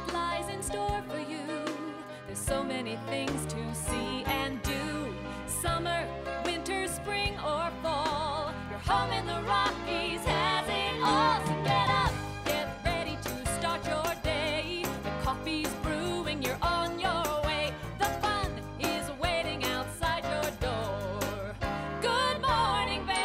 what lies in store for you. There's so many things to see and do. Summer, winter, spring, or fall. Your home in the Rockies has it all. So get up, get ready to start your day. The coffee's brewing, you're on your way. The fun is waiting outside your door. Good morning, Vail.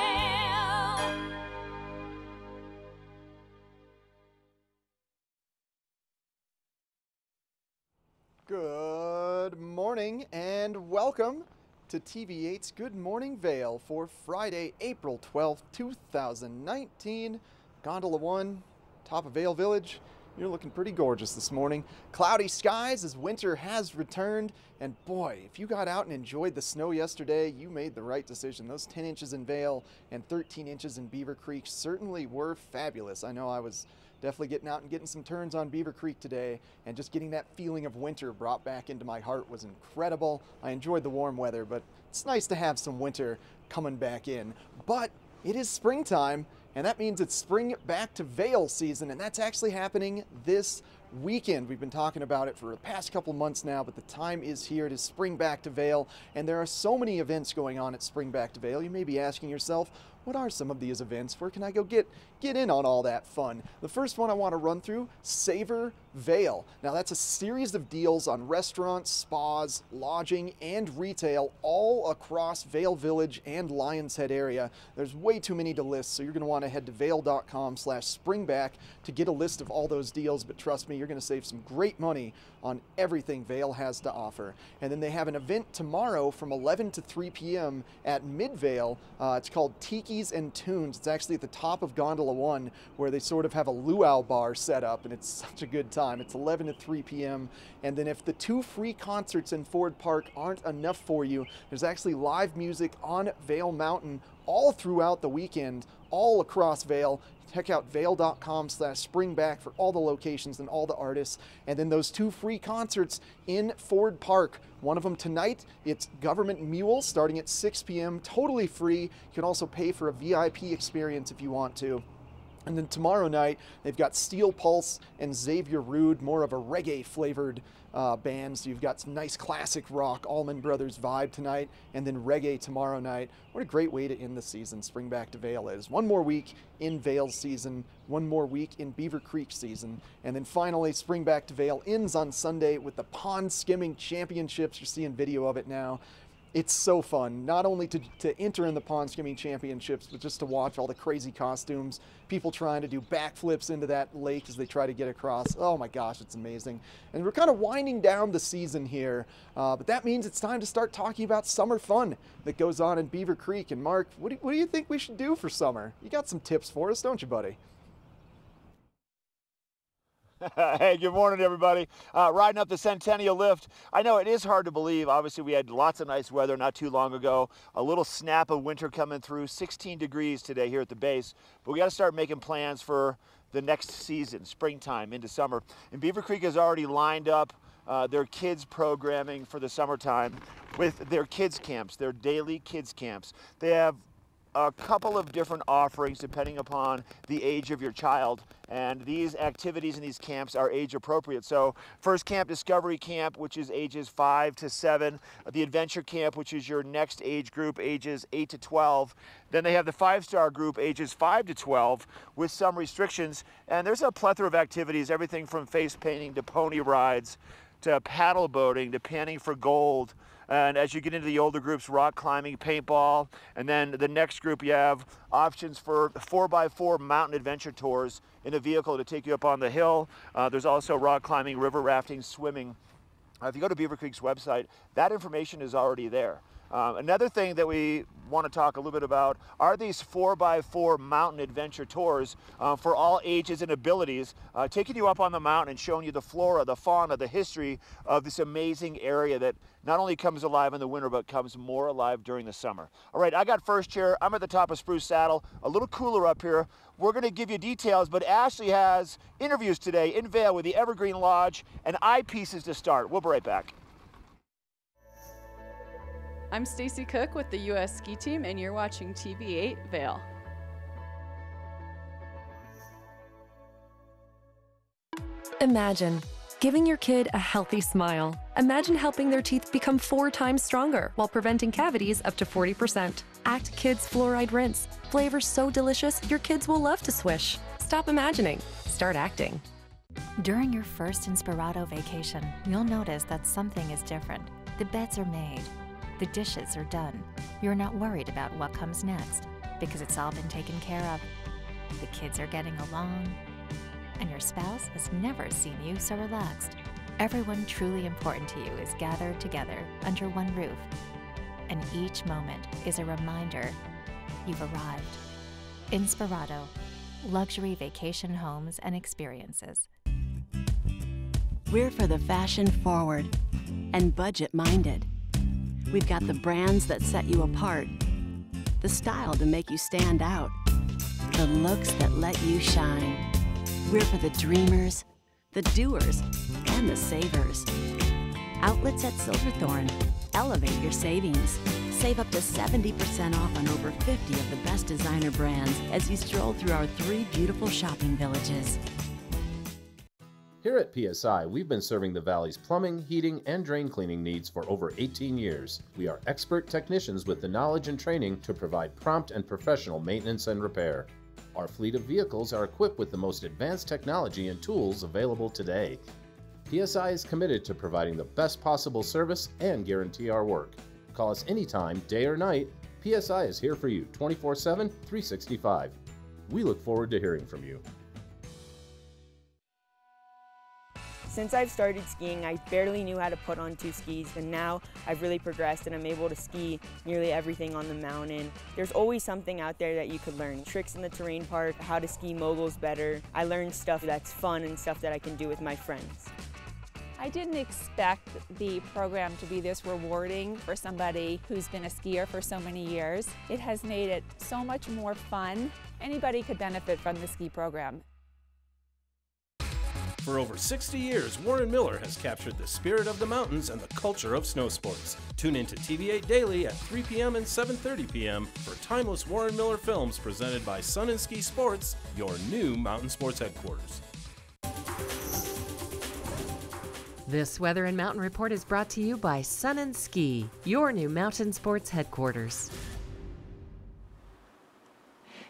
Good morning and welcome to TV8's Good Morning Vail for Friday, April 12th, 2019. Gondola 1, top of Vail Village. You're looking pretty gorgeous this morning. Cloudy skies as winter has returned. And boy, if you got out and enjoyed the snow yesterday, you made the right decision. Those 10 inches in Vail and 13 inches in Beaver Creek certainly were fabulous. I know I was definitely getting out and getting some turns on Beaver Creek today, and just getting that feeling of winter brought back into my heart was incredible. I enjoyed the warm weather, but it's nice to have some winter coming back in. But it is springtime, and that means it's spring back to Vail season, and that's actually happening this weekend. We've been talking about it for the past couple months now, but the time is here. It is spring back to Vail, and there are so many events going on at Spring Back to Vail. You may be asking yourself, what are some of these events? Where can I go get in on all that fun? The first one I want to run through, Savor Vail. Now that's a series of deals on restaurants, spas, lodging, and retail all across Vail Village and Lions Head area. There's way too many to list, so you're going to want to head to vail.com/springback to get a list of all those deals, but trust me, you're going to save some great money on everything Vail has to offer. And then they have an event tomorrow from 11 to 3 p.m. at Mid-Vail. It's called Tiki's and Tunes. It's actually at the top of Gondola 1, where they sort of have a luau bar set up, and it's such a good time. It's 11 to 3 p.m. And then if the 2 free concerts in Ford Park aren't enough for you, there's actually live music on Vail Mountain all throughout the weekend, all across Vail. Check out vail.com/springback for all the locations and all the artists. And then those 2 free concerts in Ford Park. One of them tonight, it's Government Mule starting at 6 p.m., totally free. You can also pay for a VIP experience if you want to. And then tomorrow night, they've got Steel Pulse and Xavier Rude, more of a reggae-flavored band. So you've got some nice classic rock, Allman Brothers vibe tonight, and then reggae tomorrow night. What a great way to end the season, Spring Back to Vail is. One more week in Vail season, one more week in Beaver Creek season, and then finally, Spring Back to Vail ends on Sunday with the Pond Skimming Championships. You're seeing video of it now. It's so fun, not only to enter in the pond skimming championships, but just to watch all the crazy costumes, people trying to do backflips into that lake as they try to get across. Oh my gosh, it's amazing. And we're kind of winding down the season here, but that means it's time to start talking about summer fun that goes on in Beaver Creek. And Mark, what do you think we should do for summer? You got some tips for us, don't you, buddy? Hey, good morning, everybody. Riding up the Centennial Lift. I know it is hard to believe. Obviously, we had lots of nice weather not too long ago. A little snap of winter coming through. 16 degrees today here at the base. But we got to start making plans for the next season, springtime into summer. And Beaver Creek has already lined up their kids programming for the summertime with their kids camps, their daily kids camps. They have a couple of different offerings depending upon the age of your child, and these activities in these camps are age appropriate. So first camp, Discovery Camp, which is ages 5 to 7, the Adventure Camp, which is your next age group, ages 8 to 12. Then they have the 5-star group, ages 5 to 12, with some restrictions. And there's a plethora of activities, everything from face painting to pony rides to paddle boating to panning for gold. And as you get into the older groups, rock climbing, paintball, and then the next group, you have options for 4x4 mountain adventure tours in a vehicle to take you up on the hill. There's also rock climbing, river rafting, swimming. If you go to Beaver Creek's website, that information is already there. Another thing that we want to talk a little bit about are these 4x4 mountain adventure tours for all ages and abilities, taking you up on the mountain and showing you the flora, the fauna, the history of this amazing area that not only comes alive in the winter, but comes more alive during the summer. All right, I got first chair. I'm at the top of Spruce Saddle, a little cooler up here. We're going to give you details, but Ashley has interviews today in Vail with the Evergreen Lodge and eyepieces to start. We'll be right back. I'm Stacy Cook with the U.S. Ski Team, and you're watching TV8 Vail. Imagine Giving your kid a healthy smile. Imagine helping their teeth become 4 times stronger while preventing cavities up to 40%. Act Kids Fluoride Rinse. Flavor so delicious, your kids will love to swish. Stop imagining. Start acting. During your first Inspirato vacation, you'll notice that something is different. The beds are made. The dishes are done. You're not worried about what comes next because it's all been taken care of. The kids are getting along, and your spouse has never seen you so relaxed. Everyone truly important to you is gathered together under one roof, and each moment is a reminder you've arrived. Inspirato, luxury vacation homes and experiences. We're for the fashion forward and budget minded. We've got the brands that set you apart, the style to make you stand out, the looks that let you shine. We're for the dreamers, the doers, and the savers. Outlets at Silverthorne. Elevate your savings. Save up to 70% off on over 50 of the best designer brands as you stroll through our 3 beautiful shopping villages. Here at PSI, we've been serving the Valley's plumbing, heating, and drain cleaning needs for over 18 years. We are expert technicians with the knowledge and training to provide prompt and professional maintenance and repair. Our fleet of vehicles are equipped with the most advanced technology and tools available today. PSI is committed to providing the best possible service and guarantee our work. Call us anytime, day or night. PSI is here for you 24/7, 365. We look forward to hearing from you. Since I've started skiing, I barely knew how to put on 2 skis, and now I've really progressed and I'm able to ski nearly everything on the mountain. There's always something out there that you could learn. Tricks in the terrain park, how to ski moguls better. I learned stuff that's fun and stuff that I can do with my friends. I didn't expect the program to be this rewarding for somebody who's been a skier for so many years. It has made it so much more fun. Anybody could benefit from the ski program. For over 60 years, Warren Miller has captured the spirit of the mountains and the culture of snow sports. Tune in to TV8 Daily at 3 p.m. and 7:30 p.m. for timeless Warren Miller films presented by Sun and Ski Sports, your new mountain sports headquarters. This Weather and Mountain Report is brought to you by Sun and Ski, your new mountain sports headquarters.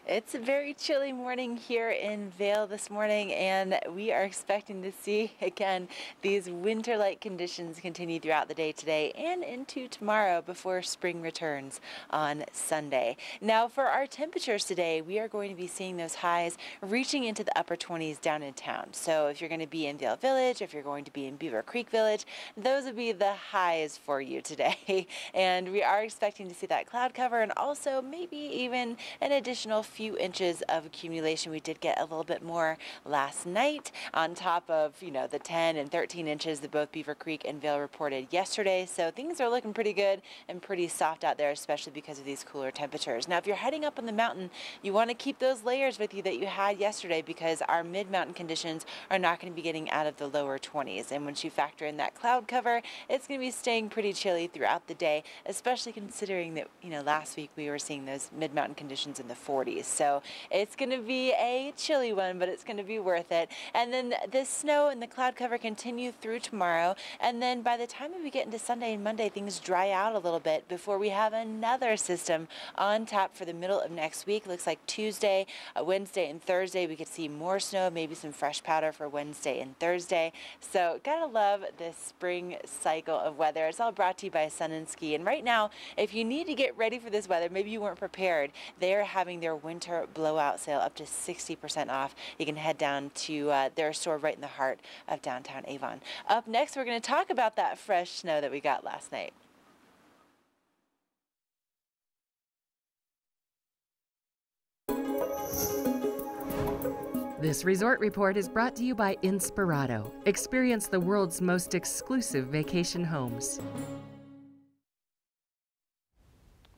It's a very chilly morning here in Vail this morning, and we are expecting to see, again, these winter-like conditions continue throughout the day today and into tomorrow before spring returns on Sunday. Now, for our temperatures today, we are going to be seeing those highs reaching into the upper 20s down in town. So if you're going to be in Vail Village, if you're going to be in Beaver Creek Village, those would be the highs for you today. And we are expecting to see that cloud cover and also maybe even an additional few inches of accumulation. We did get a little bit more last night on top of, the 10 and 13 inches that both Beaver Creek and Vail reported yesterday. So things are looking pretty good and pretty soft out there, especially because of these cooler temperatures. Now, if you're heading up on the mountain, you want to keep those layers with you that you had yesterday because our mid-mountain conditions are not going to be getting out of the lower 20s. And once you factor in that cloud cover, it's going to be staying pretty chilly throughout the day, especially considering that, last week we were seeing those mid-mountain conditions in the 40s. So it's going to be a chilly one, but it's going to be worth it. And then the snow and the cloud cover continue through tomorrow. And then by the time we get into Sunday and Monday, things dry out a little bit before we have another system on tap for the middle of next week. Looks like Tuesday, Wednesday, and Thursday we could see more snow, maybe some fresh powder for Wednesday and Thursday. So gotta love this spring cycle of weather. It's all brought to you by Sun and Ski. And right now, if you need to get ready for this weather, maybe you weren't prepared, they're having their winter blowout sale up to 60% off. You can head down to their store right in the heart of downtown Avon. Up next, we're going to talk about that fresh snow that we got last night. This resort report is brought to you by Inspirato. Experience the world's most exclusive vacation homes.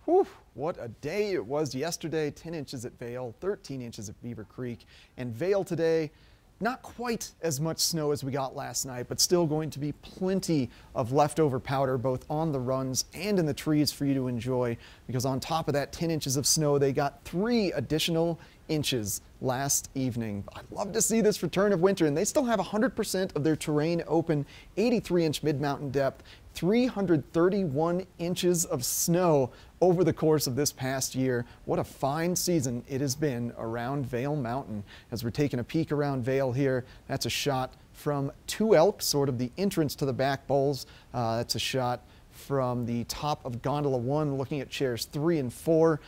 Whew, what a day it was yesterday. 10 inches at Vail, 13 inches at Beaver Creek. And Vail today, not quite as much snow as we got last night, but still going to be plenty of leftover powder both on the runs and in the trees for you to enjoy, because on top of that 10 inches of snow, they got 3 additional inches last evening. I'd love to see this return of winter, and they still have 100% of their terrain open, 83-inch mid-mountain depth, 331 inches of snow over the course of this past year. What a fine season it has been around Vail Mountain. As we're taking a peek around Vail here, that's a shot from Two Elk, sort of the entrance to the back bowls. That's a shot from the top of Gondola 1, looking at chairs 3 and 4.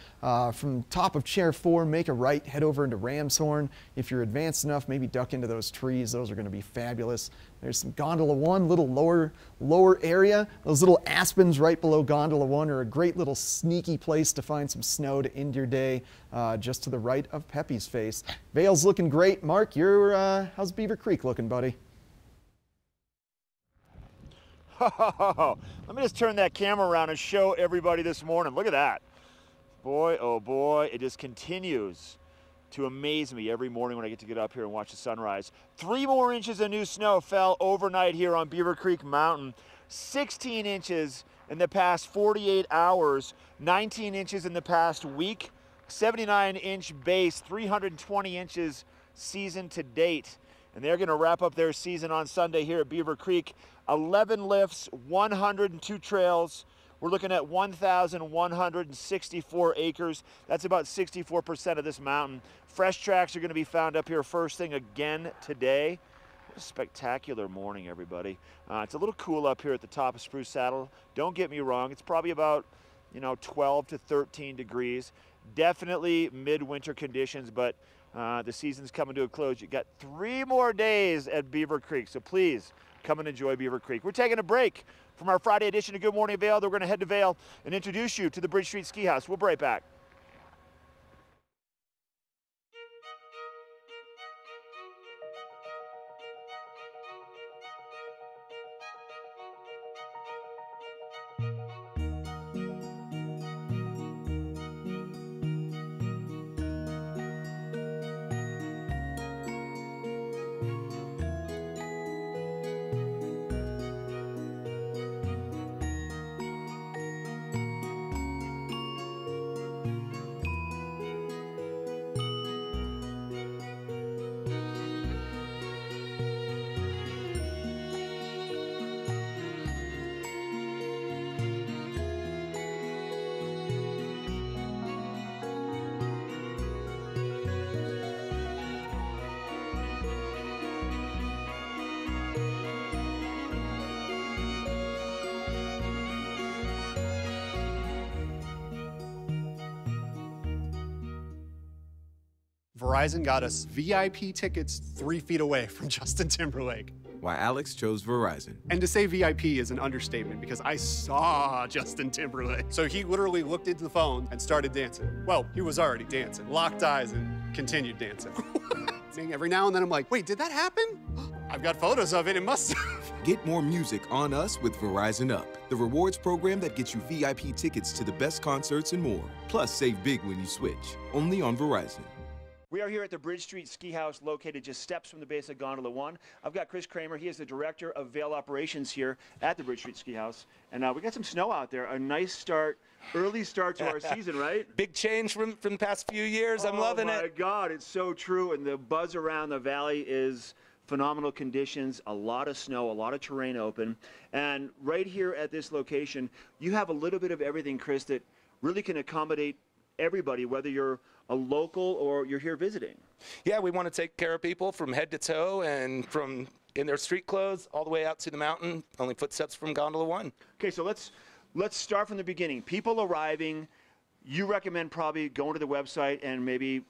From top of chair 4, make a right, head over into Ramshorn. If you're advanced enough, maybe duck into those trees. Those are going to be fabulous. There's some Gondola 1, little lower area. Those little aspens right below Gondola 1 are a great little sneaky place to find some snow to end your day, just to the right of Pepe's Face. Vail's looking great. Mark, how's Beaver Creek looking, buddy? Let me just turn that camera around and show everybody this morning. Look at that. Boy, oh boy, it just continues to amaze me every morning when I get up here and watch the sunrise. 3 more inches of new snow fell overnight here on Beaver Creek Mountain. 16 inches in the past 48 hours, 19 inches in the past week, 79-inch base, 320 inches season to date. And they're going to wrap up their season on Sunday here at Beaver Creek. 11 lifts, 102 trails. We're looking at 1,164 acres. That's about 64% of this mountain. Fresh tracks are going to be found up here first thing again today. What a spectacular morning, everybody. It's a little cool up here at the top of Spruce Saddle. Don't get me wrong. It's probably about 12 to 13 degrees. Definitely midwinter conditions, but the season's coming to a close. You got 3 more days at Beaver Creek, so please come and enjoy Beaver Creek. We're taking a break from our Friday edition of Good Morning Vail. We're going to head to Vail and introduce you to the Bridge Street Ski House. We'll be right back. Verizon got us VIP tickets 3 feet away from Justin Timberlake. Why Alex chose Verizon. And to say VIP is an understatement because I saw Justin Timberlake. So he literally looked into the phone and started dancing. Well, he was already dancing. Locked eyes and continued dancing. Every now and then I'm like, wait, did that happen? I've got photos of it, it must have. Get more music on us with Verizon Up, the rewards program that gets you VIP tickets to the best concerts and more. Plus, save big when you switch. Only on Verizon. We are here at the Bridge Street Ski House, located just steps from the base of Gondola 1. I've got Chris Kramer. He is the Director of Vail Operations here at the Bridge Street Ski House. And we got some snow out there. A nice start, early start to our season, right? Big change from the past few years. I'm loving it. Oh, my God. It's so true. And the buzz around the valley is phenomenal conditions, a lot of snow, a lot of terrain open. And right here at this location, you have a little bit of everything, Chris, that really can accommodate everybody, whether you're a local or you're here visiting. Yeah, we want to take care of people from head to toe and from in their street clothes all the way out to the mountain, only footsteps from Gondola 1. Okay, so let's start from the beginning. People arriving, you recommend probably going to the website and maybe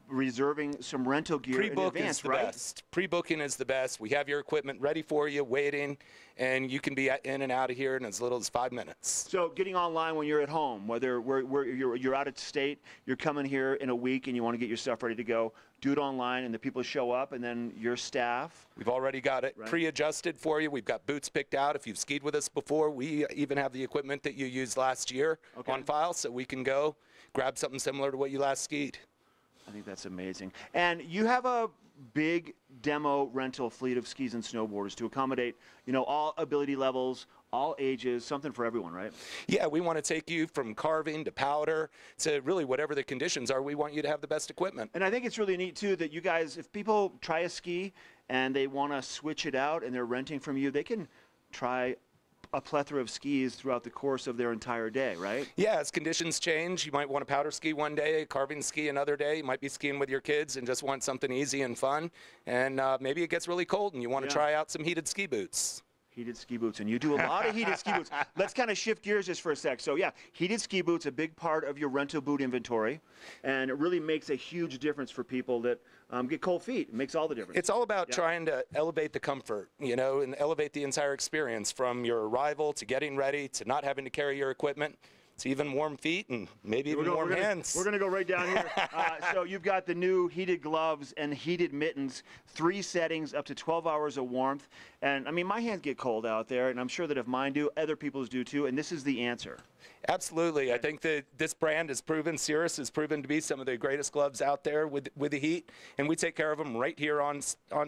reserving some rental gear in advance, is the right? best. Pre-booking is the best. We have your equipment ready for you, waiting, and you can be in and out of here in as little as 5 minutes. So getting online when you're at home, whether you're out of state, you're coming here in a week and you want to get your stuff ready to go, do it online and the people show up and then your staff. We've already got it pre-adjusted for you. We've got boots picked out. If you've skied with us before, we even have the equipment that you used last year on file, so we can go grab something similar to what you last skied. I think that's amazing. And you have a big demo rental fleet of skis and snowboarders to accommodate, all ability levels, all ages, something for everyone, right? Yeah, we want to take you from carving to powder to really whatever the conditions are. We want you to have the best equipment. And I think it's really neat too that you guys, if people try a ski and they want to switch it out and they're renting from you, they can try a plethora of skis throughout the course of their entire day, right? Yeah, as conditions change, you might want a powder ski one day, a carving ski another day. You might be skiing with your kids and just want something easy and fun. And maybe it gets really cold and you want to try out some heated ski boots. Heated ski boots, and you do a lot of heated ski boots. Let's kind of shift gears just for a sec. So yeah, heated ski boots, a big part of your rental boot inventory, and it really makes a huge difference for people that get cold feet. It makes all the difference. It's all about trying to elevate the comfort, and elevate the entire experience from your arrival to getting ready to not having to carry your equipment. To even warm feet and maybe even warm hands. We're going to go right down here. So you've got the new heated gloves and heated mittens, 3 settings, up to 12 hours of warmth. And I mean, my hands get cold out there, and I'm sure that if mine do, other people's do too, and this is the answer. Absolutely. I think that this brand has proven, Cirrus has proven to be some of the greatest gloves out there with the heat, and we take care of them right here on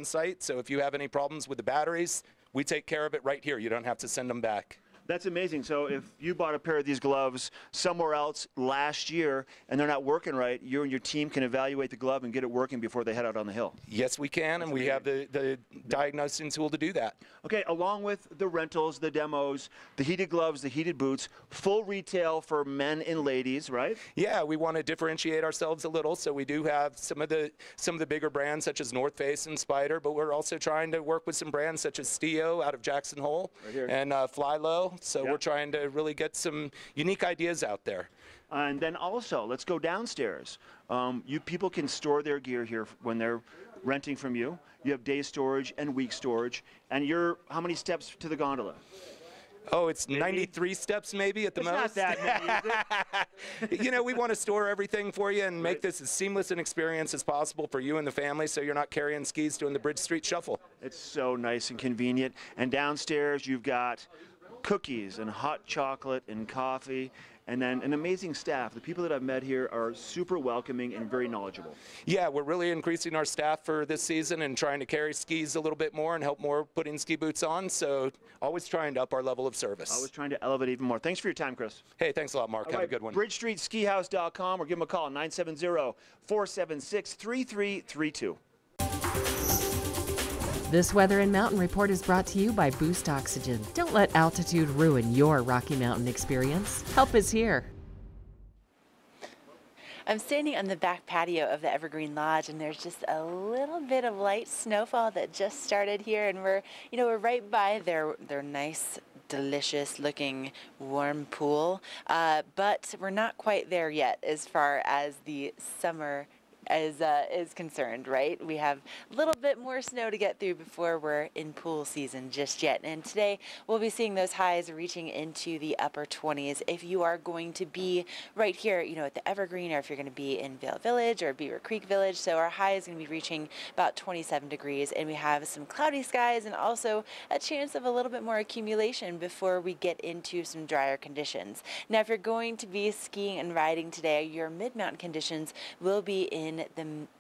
site. So if you have any problems with the batteries, we take care of it right here. You don't have to send them back. That's amazing. So if you bought a pair of these gloves somewhere else last year and they're not working right, you and your team can evaluate the glove and get it working before they head out on the hill. Yes, we can, and we have the diagnosing tool to do that. Okay, along with the rentals, the demos, the heated gloves, the heated boots, full retail for men and ladies, right? Yeah, we want to differentiate ourselves a little, so we do have some of the bigger brands such as North Face and Spyder, but we're also trying to work with some brands such as Stio out of Jackson Hole and Fly Low. So we're trying to really get some unique ideas out there. And then also, let's go downstairs. People can store their gear here when they're renting from you. You have day storage and week storage. And how many steps to the gondola? Oh, it's 93 steps maybe at the most. It's not that many, is it? We want to store everything for you and make this as seamless an experience as possible for you and the family so you're not carrying skis doing the Bridge Street Shuffle. It's so nice and convenient. And downstairs, you've got cookies and hot chocolate and coffee, and then an amazing staff. The people that I've met here are super welcoming and very knowledgeable. Yeah, we're really increasing our staff for this season and trying to carry skis a little bit more and help more putting ski boots on, so always trying to up our level of service. Always trying to elevate even more. Thanks for your time, Chris. Hey, thanks a lot, Mark. Have a good one. BridgeStreetSkiHouse.com or give them a call, 970-476-3332. This Weather and Mountain Report is brought to you by Boost Oxygen. Don't let altitude ruin your Rocky Mountain experience. Help is here. I'm standing on the back patio of the Evergreen Lodge, and there's just a little bit of light snowfall that just started here, and we're right by their nice, delicious looking warm pool, but we're not quite there yet as far as the summer is concerned, right? We have a little bit more snow to get through before we're in pool season just yet. And today we'll be seeing those highs reaching into the upper 20s. If you are going to be right here, at the Evergreen, or if you're going to be in Vail Village or Beaver Creek Village, so our high is going to be reaching about 27 degrees, and we have some cloudy skies and also a chance of a little bit more accumulation before we get into some drier conditions. Now, if you're going to be skiing and riding today, your mid-mountain conditions will be in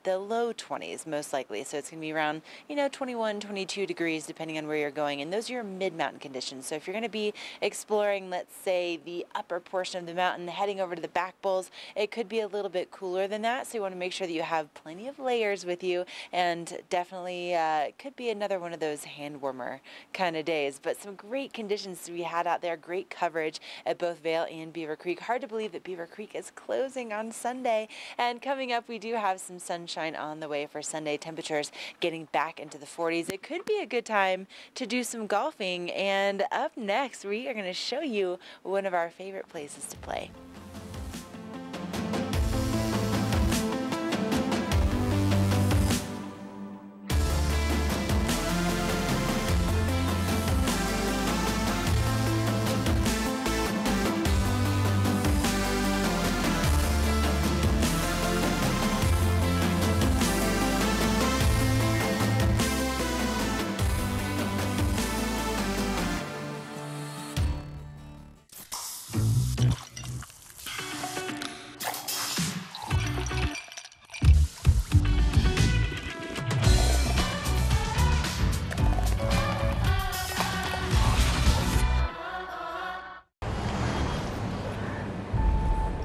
the low 20s most likely, so it's going to be around 21, 22 degrees depending on where you're going, and those are your mid-mountain conditions. So if you're going to be exploring, let's say, the upper portion of the mountain, heading over to the back bowls, it could be a little bit cooler than that, so you want to make sure that you have plenty of layers with you, and definitely could be another one of those hand warmer kind of days. But some great conditions to be had out there, great coverage at both Vail and Beaver Creek. Hard to believe that Beaver Creek is closing on Sunday, and coming up we do have some sunshine on the way for Sunday. Temperatures getting back into the 40s. It could be a good time to do some golfing, and up next we are going to show you one of our favorite places to play.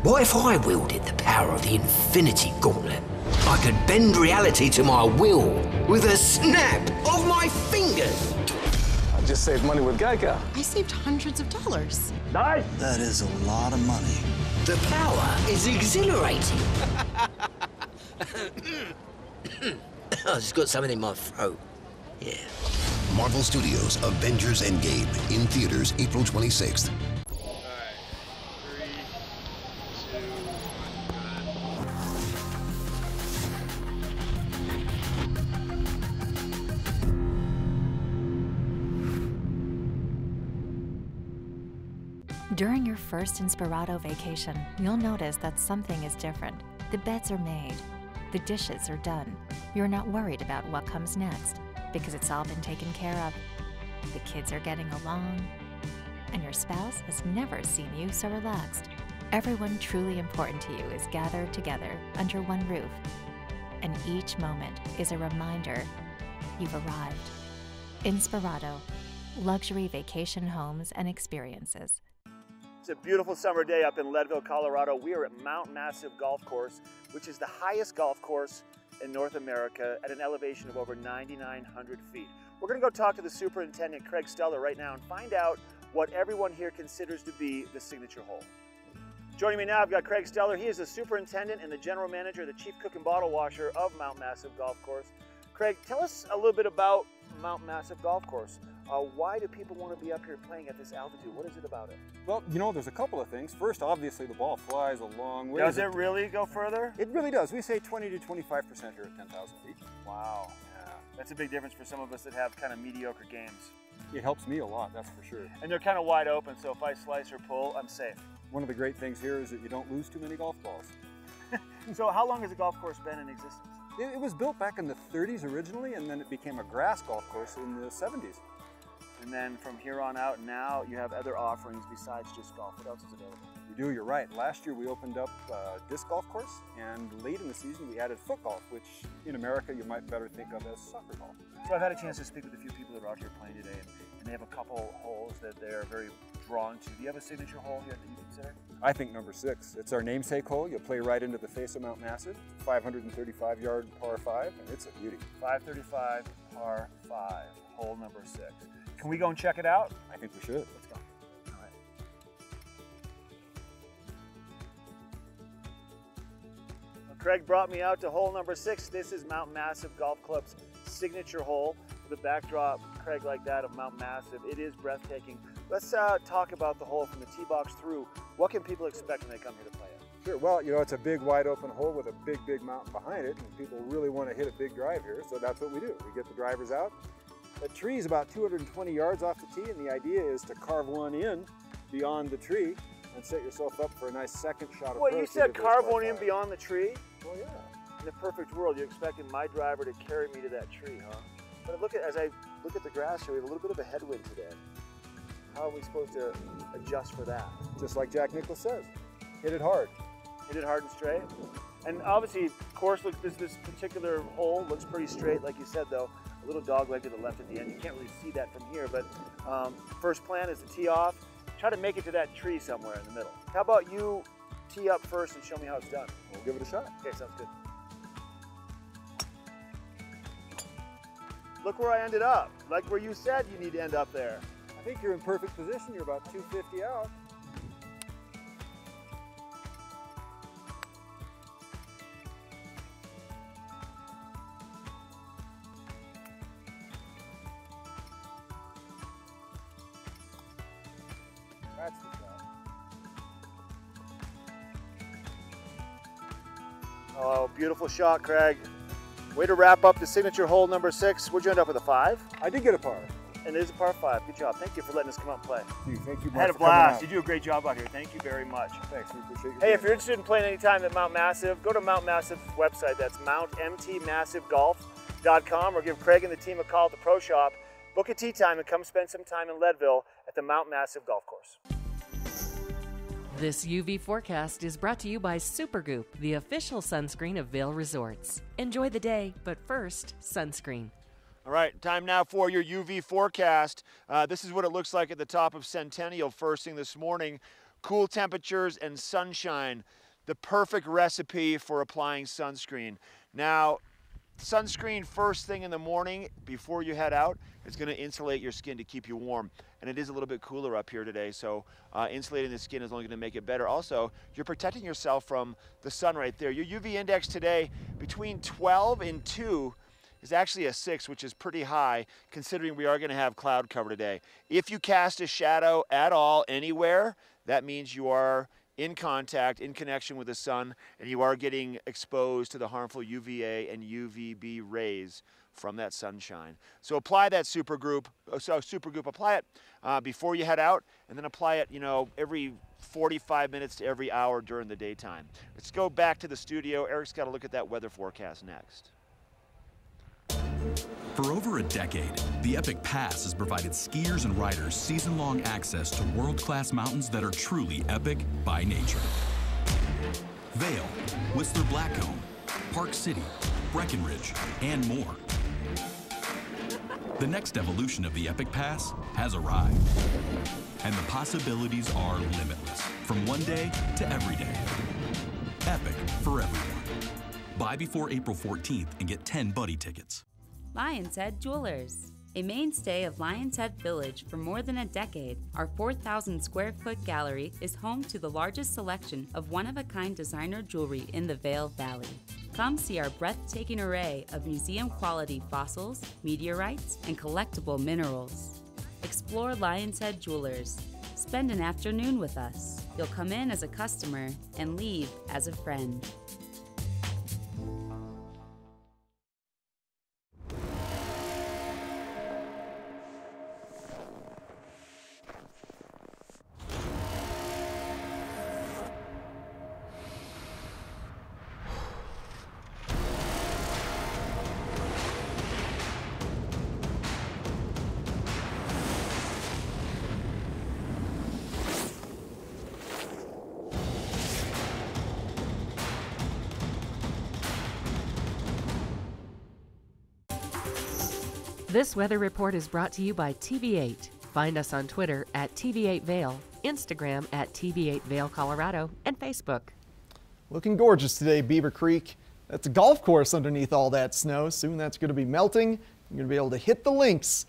What if I wielded the power of the Infinity Gauntlet? I could bend reality to my will with a snap of my fingers. I just saved money with Geico. I saved hundreds of dollars. Nice. That is a lot of money. The power is exhilarating. I just got something in my throat. Yeah. Marvel Studios' Avengers Endgame in theaters April 26th. During your first Inspirato vacation, you'll notice that something is different. The beds are made. The dishes are done. You're not worried about what comes next because it's all been taken care of. The kids are getting along, and your spouse has never seen you so relaxed. Everyone truly important to you is gathered together under one roof, and each moment is a reminder you've arrived. Inspirato, luxury vacation homes and experiences. It's a beautiful summer day up in Leadville, Colorado. We are at Mount Massive Golf Course, which is the highest golf course in North America at an elevation of over 9,900 feet. We're going to go talk to the superintendent, Craig Steller, right now and find out what everyone here considers to be the signature hole. Joining me now, I've got Craig Steller. He is the superintendent and the general manager, the chief cook and bottle washer of Mount Massive Golf Course. Craig, tell us a little bit about Mount Massive Golf Course. Why do people want to be up here playing at this altitude? What is it about it? Well, you know, there's a couple of things. First, obviously, the ball flies a long way. Does it really go further? It really does. We say 20 to 25% here at 10,000 feet. Wow. Yeah. That's a big difference for some of us that have kind of mediocre games. It helps me a lot, that's for sure. And they're kind of wide open, so if I slice or pull, I'm safe. One of the great things here is that you don't lose too many golf balls. So how long has the golf course been in existence? It was built back in the 30s originally, and then it became a grass golf course in the 70s. And then from here on out, now you have other offerings besides just golf. What else is available? We do, you're right. Last year we opened up a disc golf course, and late in the season we added foot golf, which in America you might better think of as soccer golf. So I've had a chance to speak with a few people that are out here playing today, and they have a couple holes that they're very drawn to. Do you have a signature hole here that you consider? I think number 6. It's our namesake hole. You'll play right into the face of Mount Massive. It's a 535-yard par 5, and it's a beauty. 535 par 5, hole number 6. Can we go and check it out? I think we should. Let's go. All right. Well, Craig brought me out to hole number 6. This is Mount Massive Golf Club's signature hole. With a backdrop, Craig, like that of Mount Massive, it is breathtaking. Let's talk about the hole from the tee box through. What can people expect when they come here to play it? Sure. Well, you know, it's a big, wide open hole with a big, big mountain behind it, and people really want to hit a big drive here, so that's what we do. We get the drivers out. The tree is about 220 yards off the tee, and the idea is to carve one in beyond the tree and set yourself up for a nice second shot. Well, you said carve one in beyond the tree? Well, yeah. In a perfect world, you're expecting my driver to carry me to that tree, huh? But look at, as I look at the grass here, we have a little bit of a headwind today. How are we supposed to adjust for that? Just like Jack Nicklaus says, hit it hard. Hit it hard and straight. And obviously, course, look, this particular hole looks pretty straight, like you said, though. A little dog leg to the left at the end. You can't really see that from here, but first plan is to tee off. Try to make it to that tree somewhere in the middle. How about you tee up first and show me how it's done? We'll give it a shot. Okay, sounds good. Look where I ended up. Like where you said you need to end up there. I think you're in perfect position. You're about 250 out. That's the shot. Oh, beautiful shot, Craig. Way to wrap up the signature hole number 6. Where'd you end up with, a 5? I did get a par. And it is a par 5. Good job. Thank you for letting us come out and play. Thank you. I had a blast. You do a great job out here. Thank you very much. Thanks. We appreciate you. Hey, if you're interested in playing anytime at Mount Massive, go to Mount Massive's website. That's mountmtmassivegolf.com, or give Craig and the team a call at the Pro Shop. Book a tee time and come spend some time in Leadville at the Mount Massive Golf Course. This UV forecast is brought to you by Supergoop, the official sunscreen of Vail Resorts. Enjoy the day, but first, sunscreen. All right, time now for your UV forecast. This is what it looks like at the top of Centennial first thing this morning. Cool temperatures and sunshine, the perfect recipe for applying sunscreen. Now, sunscreen first thing in the morning before you head out is going to insulate your skin to keep you warm. And it is a little bit cooler up here today, so insulating the skin is only going to make it better. Also, you're protecting yourself from the sun right there. Your UV index today between 12 and 2 is actually a 6, which is pretty high considering we are going to have cloud cover today. If you cast a shadow at all anywhere, that means you are in contact, in connection with the sun, and you are getting exposed to the harmful UVA and UVB rays from that sunshine. So apply that supergroup, apply it before you head out, and then apply it, every 45 minutes to every hour during the daytime. Let's go back to the studio. Eric's got to look at that weather forecast next. For over a decade, the Epic Pass has provided skiers and riders season-long access to world-class mountains that are truly epic by nature. Vail, Whistler Blackcomb, Park City, Breckenridge, and more. The next evolution of the Epic Pass has arrived, and the possibilities are limitless, from one day to every day. Epic for everyone. Buy before April 14th and get 10 buddy tickets. Lion's Head Jewelers. A mainstay of Lion's Head Village for more than a decade, our 4,000 square foot gallery is home to the largest selection of one-of-a-kind designer jewelry in the Vail Valley. Come see our breathtaking array of museum-quality fossils, meteorites, and collectible minerals. Explore Lion's Head Jewelers. Spend an afternoon with us. You'll come in as a customer and leave as a friend. This weather report is brought to you by TV8. Find us on Twitter at TV8 Vail, Instagram at TV8 Vail, Colorado, and Facebook. Looking gorgeous today, Beaver Creek. That's a golf course underneath all that snow. Soon that's going to be melting. You're going to be able to hit the links,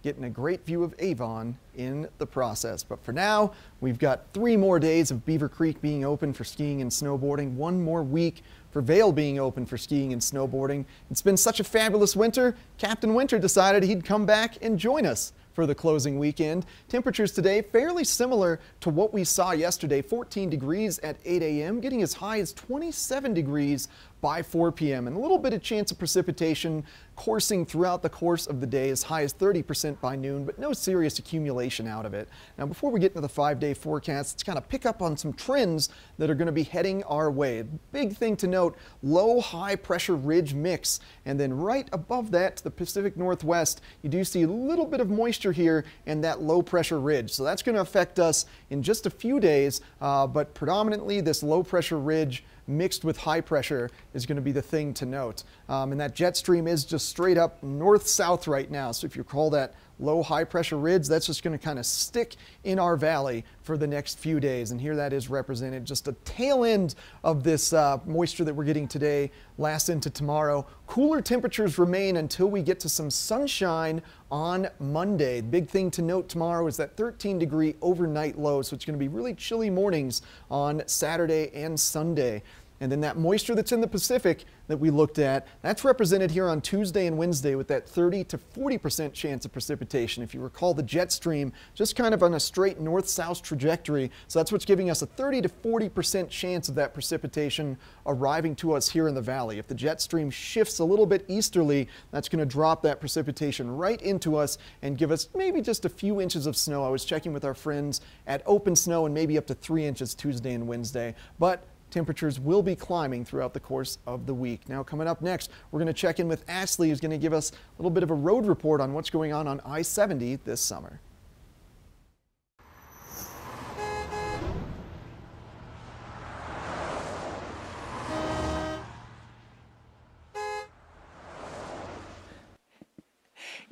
getting a great view of Avon in the process. But for now, we've got 3 more days of Beaver Creek being open for skiing and snowboarding, 1 more week for Vail being open for skiing and snowboarding. It's been such a fabulous winter, Captain Winter decided he'd come back and join us for the closing weekend. Temperatures today fairly similar to what we saw yesterday, 14 degrees at 8 a.m., getting as high as 27 degrees by 4 p.m. and a little bit of chance of precipitation coursing throughout the course of the day, as high as 30% by noon, but no serious accumulation out of it. Now, before we get into the 5-day forecast, let's kind of pick up on some trends that are going to be heading our way. Big thing to note, low high pressure ridge mix, and then right above that to the Pacific Northwest, you do see a little bit of moisture here and that low pressure ridge. So that's going to affect us in just a few days, but predominantly this low pressure ridge mixed with high pressure is going to be the thing to note. And that jet stream is just straight up north-south right now. So if you call that low high pressure ridge, that's just going to kind of stick in our valley for the next few days. And here that is represented, just a tail end of this moisture that we're getting today lasts into tomorrow. Cooler temperatures remain until we get to some sunshine on Monday. The big thing to note tomorrow is that 13-degree overnight low, so it's going to be really chilly mornings on Saturday and Sunday. And then that moisture that's in the Pacific that we looked at, that's represented here on Tuesday and Wednesday with that 30 to 40% chance of precipitation. If you recall, the jet stream just kind of on a straight north-south trajectory. So that's what's giving us a 30 to 40% chance of that precipitation arriving to us here in the valley. If the jet stream shifts a little bit easterly, that's going to drop that precipitation right into us and give us maybe just a few inches of snow. I was checking with our friends at Open Snow, and maybe up to 3 inches Tuesday and Wednesday. But temperatures will be climbing throughout the course of the week. Now, coming up next, we're going to check in with Ashley, who's going to give us a little bit of a road report on what's going on I-70 this summer.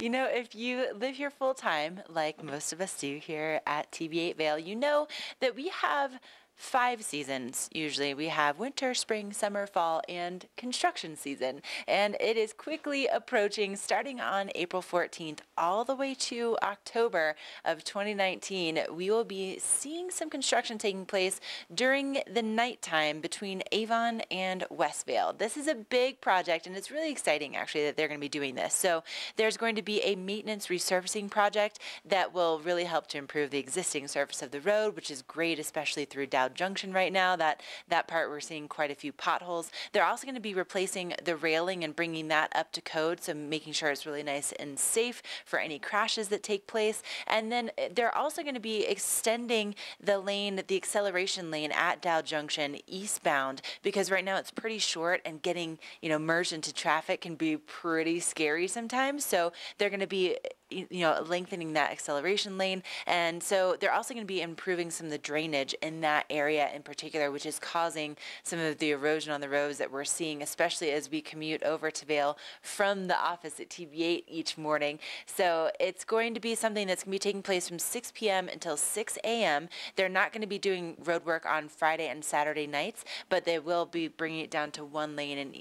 You know, if you live here full time, like most of us do here at TV8 Vail, you know that we have 5 seasons. Usually we have winter, spring, summer, fall, and construction season. And it is quickly approaching, starting on April 14th all the way to October of 2019. We will be seeing some construction taking place during the nighttime between Avon and Westvale. This is a big project, and it's really exciting actually that they're going to be doing this. So there's going to be a maintenance resurfacing project that will really help to improve the existing surface of the road, which is great, especially through Dow Junction right now. That part we're seeing quite a few potholes. They're also going to be replacing the railing and bringing that up to code, so making sure it's really nice and safe for any crashes that take place. And then they're also going to be extending the lane, the acceleration lane at Dow Junction eastbound, because right now it's pretty short, and getting, you know, merged into traffic can be pretty scary sometimes. So they're going to be, you know, lengthening that acceleration lane. And so they're also going to be improving some of the drainage in that area in particular, which is causing some of the erosion on the roads that we're seeing, especially as we commute over to Vail from the office at TV8 each morning. So it's going to be something that's going to be taking place from 6 p.m. until 6 a.m. They're not going to be doing road work on Friday and Saturday nights, but they will be bringing it down to 1 lane in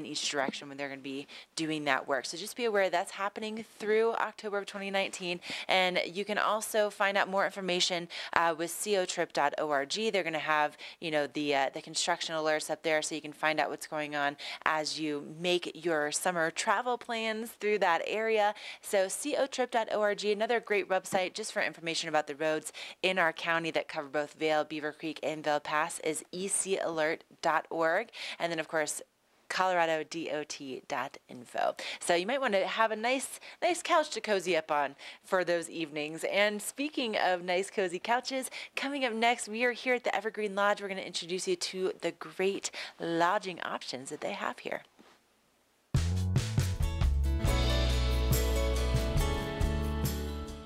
each direction when they're going to be doing that work. So just be aware that's happening through October of 2019. And you can also find out more information with cotrip.org. They're going to have, you know, the construction alerts up there, so you can find out what's going on as you make your summer travel plans through that area. So cotrip.org, another great website just for information about the roads in our county that cover both Vail, Beaver Creek, and Vail Pass is ecalert.org. And then, of course, coloradodot.info. So you might want to have a nice couch to cozy up on for those evenings. And speaking of nice cozy couches, coming up next, we are here at the Evergreen Lodge. We're going to introduce you to the great lodging options that they have here.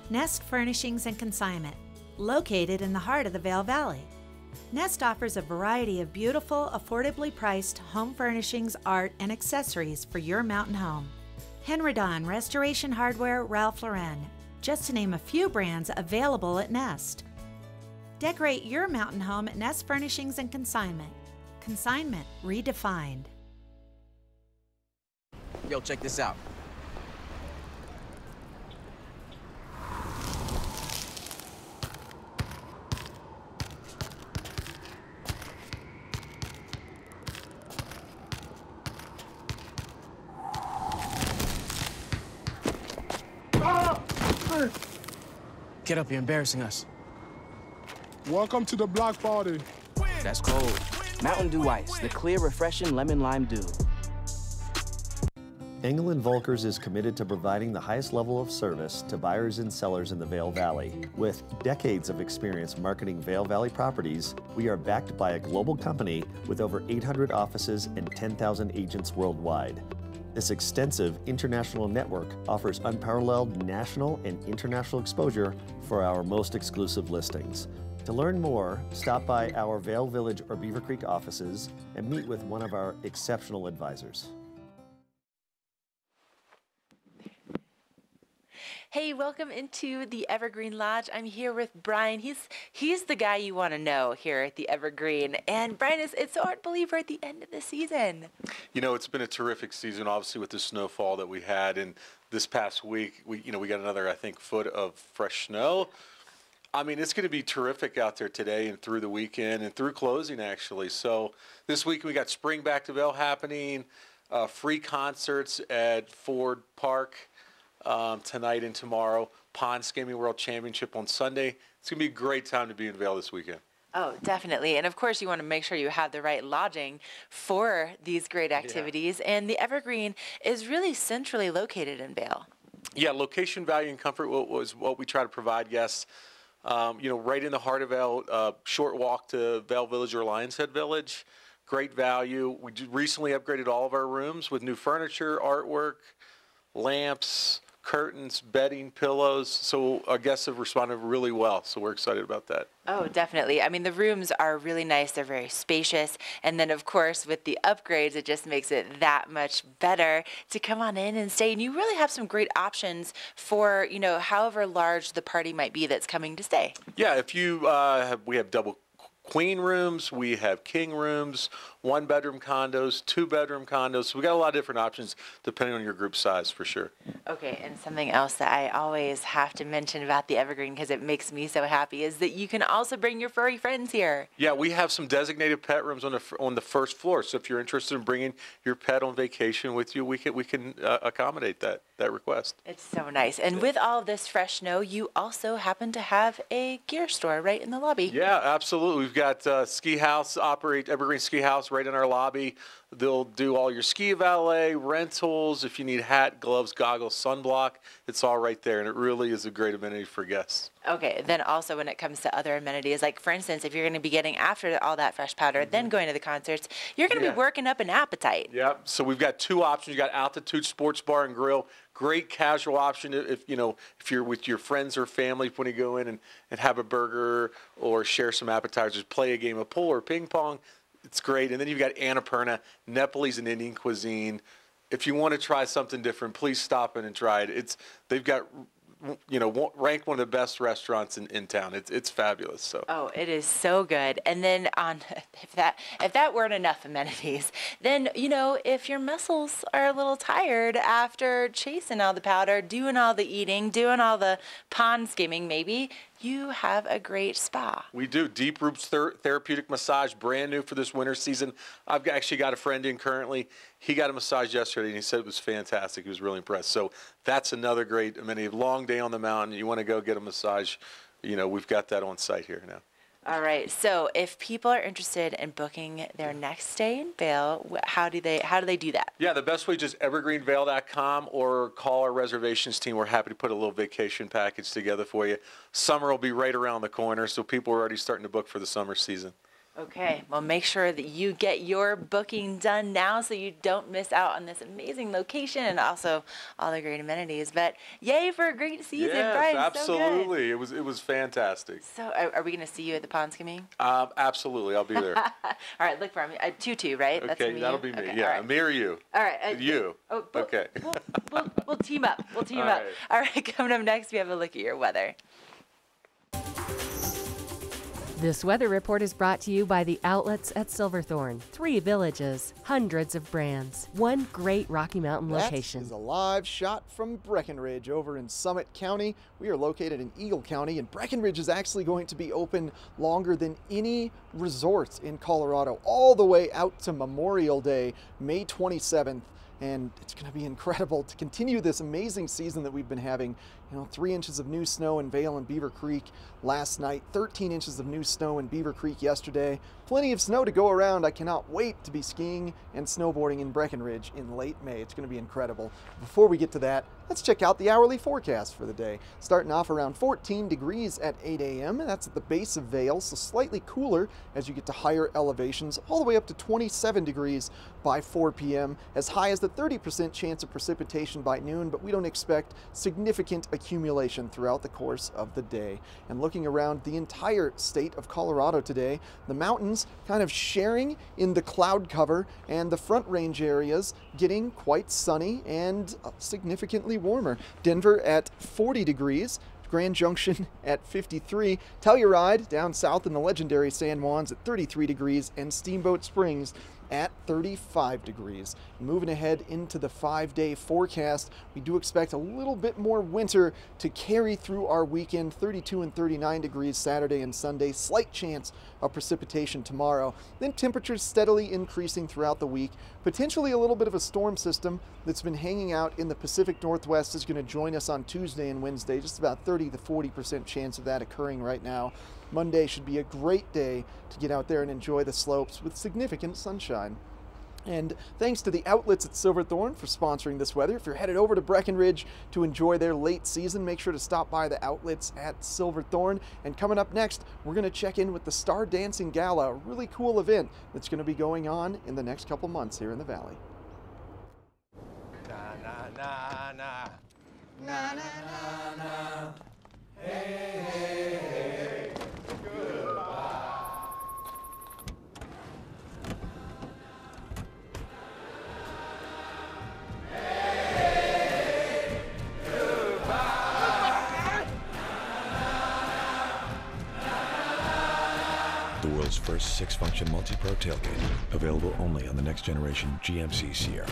Nest Furnishings and Consignment, located in the heart of the Vail Valley. Nest offers a variety of beautiful, affordably priced home furnishings, art, and accessories for your mountain home. Henredon, Restoration Hardware, Ralph Lauren, just to name a few brands available at Nest. Decorate your mountain home at Nest Furnishings and Consignment. Consignment redefined. Yo, check this out. Get up, you're embarrassing us. Welcome to the block party. That's cold. Mountain Dew Ice, the clear, refreshing lemon lime dew. Engel & Volkers is committed to providing the highest level of service to buyers and sellers in the Vail Valley. With decades of experience marketing Vail Valley properties, we are backed by a global company with over 800 offices and 10,000 agents worldwide. This extensive international network offers unparalleled national and international exposure for our most exclusive listings. To learn more, stop by our Vail Village or Beaver Creek offices and meet with one of our exceptional advisors. Hey, welcome into the Evergreen Lodge. I'm here with Brian. He's the guy you want to know here at the Evergreen. And Brian, it's so hard to believe we're at the end of the season. You know, it's been a terrific season, obviously, with the snowfall that we had. And this past week, we got another, I think, foot of fresh snow. I mean, it's going to be terrific out there today and through the weekend and through closing, actually. So this week we got Spring Back to Vail happening, free concerts at Ford Park tonight and tomorrow, Pond Skimming World Championship on Sunday. It's going to be a great time to be in Vail this weekend. Oh, definitely. And of course, you want to make sure you have the right lodging for these great activities. Yeah. And the Evergreen is really centrally located in Vail. Yeah, location, value, and comfort was what we try to provide guests. Right in the heart of Vail, short walk to Vail Village or Lions Head Village. Great value. We recently upgraded all of our rooms with new furniture, artwork, lamps, curtains, bedding, pillows. So our guests have responded really well. So we're excited about that. Oh, definitely. I mean, the rooms are really nice. They're very spacious. And then, of course, with the upgrades, it just makes it that much better to come on in and stay. And you really have some great options for, you know, however large the party might be that's coming to stay. Yeah, if you we have double queen rooms, we have king rooms, 1-bedroom condos, 2-bedroom condos. So we got a lot of different options depending on your group size for sure. Okay, and something else that I always have to mention about the Evergreen because it makes me so happy is that you can also bring your furry friends here. Yeah, we have some designated pet rooms on the first floor. So if you're interested in bringing your pet on vacation with you, we can accommodate that request. It's so nice. And with all of this fresh snow, you also happen to have a gear store right in the lobby. Yeah, absolutely. We've got Evergreen Ski House right in our lobby. They'll do all your ski valet, rentals, if you need hat, gloves, goggles, sunblock. It's all right there, and it really is a great amenity for guests. Okay, then also when it comes to other amenities, like for instance, if you're going to be getting after all that fresh powder, then going to the concerts, you're going to be working up an appetite. Yep. So we've got two options. You got Altitude Sports Bar and Grill. Great casual option if you're with your friends or family when you go in and have a burger or share some appetizers, play a game of pool or ping pong. It's great. And then you've got Annapurna, Nepalese and Indian cuisine. If you want to try something different, please stop in and try it. They've got, ranked one of the best restaurants in town. It's fabulous. So. Oh, it is so good. And then if that weren't enough amenities, then if your muscles are a little tired after chasing all the powder, doing all the eating, doing all the pond skimming, maybe you have a great spa. We do. Deep Roots Therapeutic Massage, brand new for this winter season. I've actually got a friend in currently. He got a massage yesterday, and he said it was fantastic. He was really impressed. So that's another great amenity. Long day on the mountain. You want to go get a massage, we've got that on site here now. All right. So if people are interested in booking their next stay in Vail, how do they do that? Yeah, the best way is just evergreenvail.com or call our reservations team. We're happy to put a little vacation package together for you. Summer will be right around the corner, so people are already starting to book for the summer season. Okay, well, make sure that you get your booking done now so you don't miss out on this amazing location and also all the great amenities. But yay for a great season, yes, Brian. Absolutely. So good. It was fantastic. So are we going to see you at the pond skimming? Absolutely. I'll be there. All right, look for me. Tutu, right? Okay, that'll be me. Okay, yeah, right. me or you. All right. You. Okay. We'll team up. We'll team up. All right, coming up next, we have a look at your weather. This weather report is brought to you by the outlets at Silverthorne. 3 villages, hundreds of brands, one great Rocky Mountain location. That is a live shot from Breckenridge over in Summit County. We are located in Eagle County, and Breckenridge is actually going to be open longer than any resort in Colorado, all the way out to Memorial Day, May 27th. And it's going to be incredible to continue this amazing season that we've been having. 3 inches of new snow in Vail and Beaver Creek last night, 13 inches of new snow in Beaver Creek yesterday. Plenty of snow to go around. I cannot wait to be skiing and snowboarding in Breckenridge in late May. It's going to be incredible. Before we get to that, let's check out the hourly forecast for the day. Starting off around 14 degrees at 8 a.m. That's at the base of Vail, so slightly cooler as you get to higher elevations, all the way up to 27 degrees by 4 p.m. As high as the 30% chance of precipitation by noon, but we don't expect significant accumulation throughout the course of the day. And looking around the entire state of Colorado today, the mountains kind of sharing in the cloud cover and the Front Range areas getting quite sunny and significantly warmer. Denver at 40 degrees. Grand Junction at 53, Telluride down south in the legendary San Juans at 33 degrees, and Steamboat Springs at 35 degrees. Moving ahead into the 5-day forecast, we do expect a little bit more winter to carry through our weekend. 32 and 39 degrees Saturday and Sunday, slight chance of precipitation tomorrow. Then temperatures steadily increasing throughout the week. Potentially a little bit of a storm system that's been hanging out in the Pacific Northwest is going to join us on Tuesday and Wednesday. Just about 30 to 40% chance of that occurring right now. Monday should be a great day to get out there and enjoy the slopes with significant sunshine. And thanks to the outlets at Silverthorne for sponsoring this weather. If you're headed over to Breckenridge to enjoy their late season, make sure to stop by the outlets at Silverthorne. And coming up next, we're going to check in with the Star Dancing Gala, a really cool event that's going to be going on in the next couple months here in the Valley. Na, na, na, na. Na na na na. Hey, hey, hey. Goodbye. Hey, goodbye. The world's first 6-function multi-pro tailgate, available only on the next generation GMC Sierra.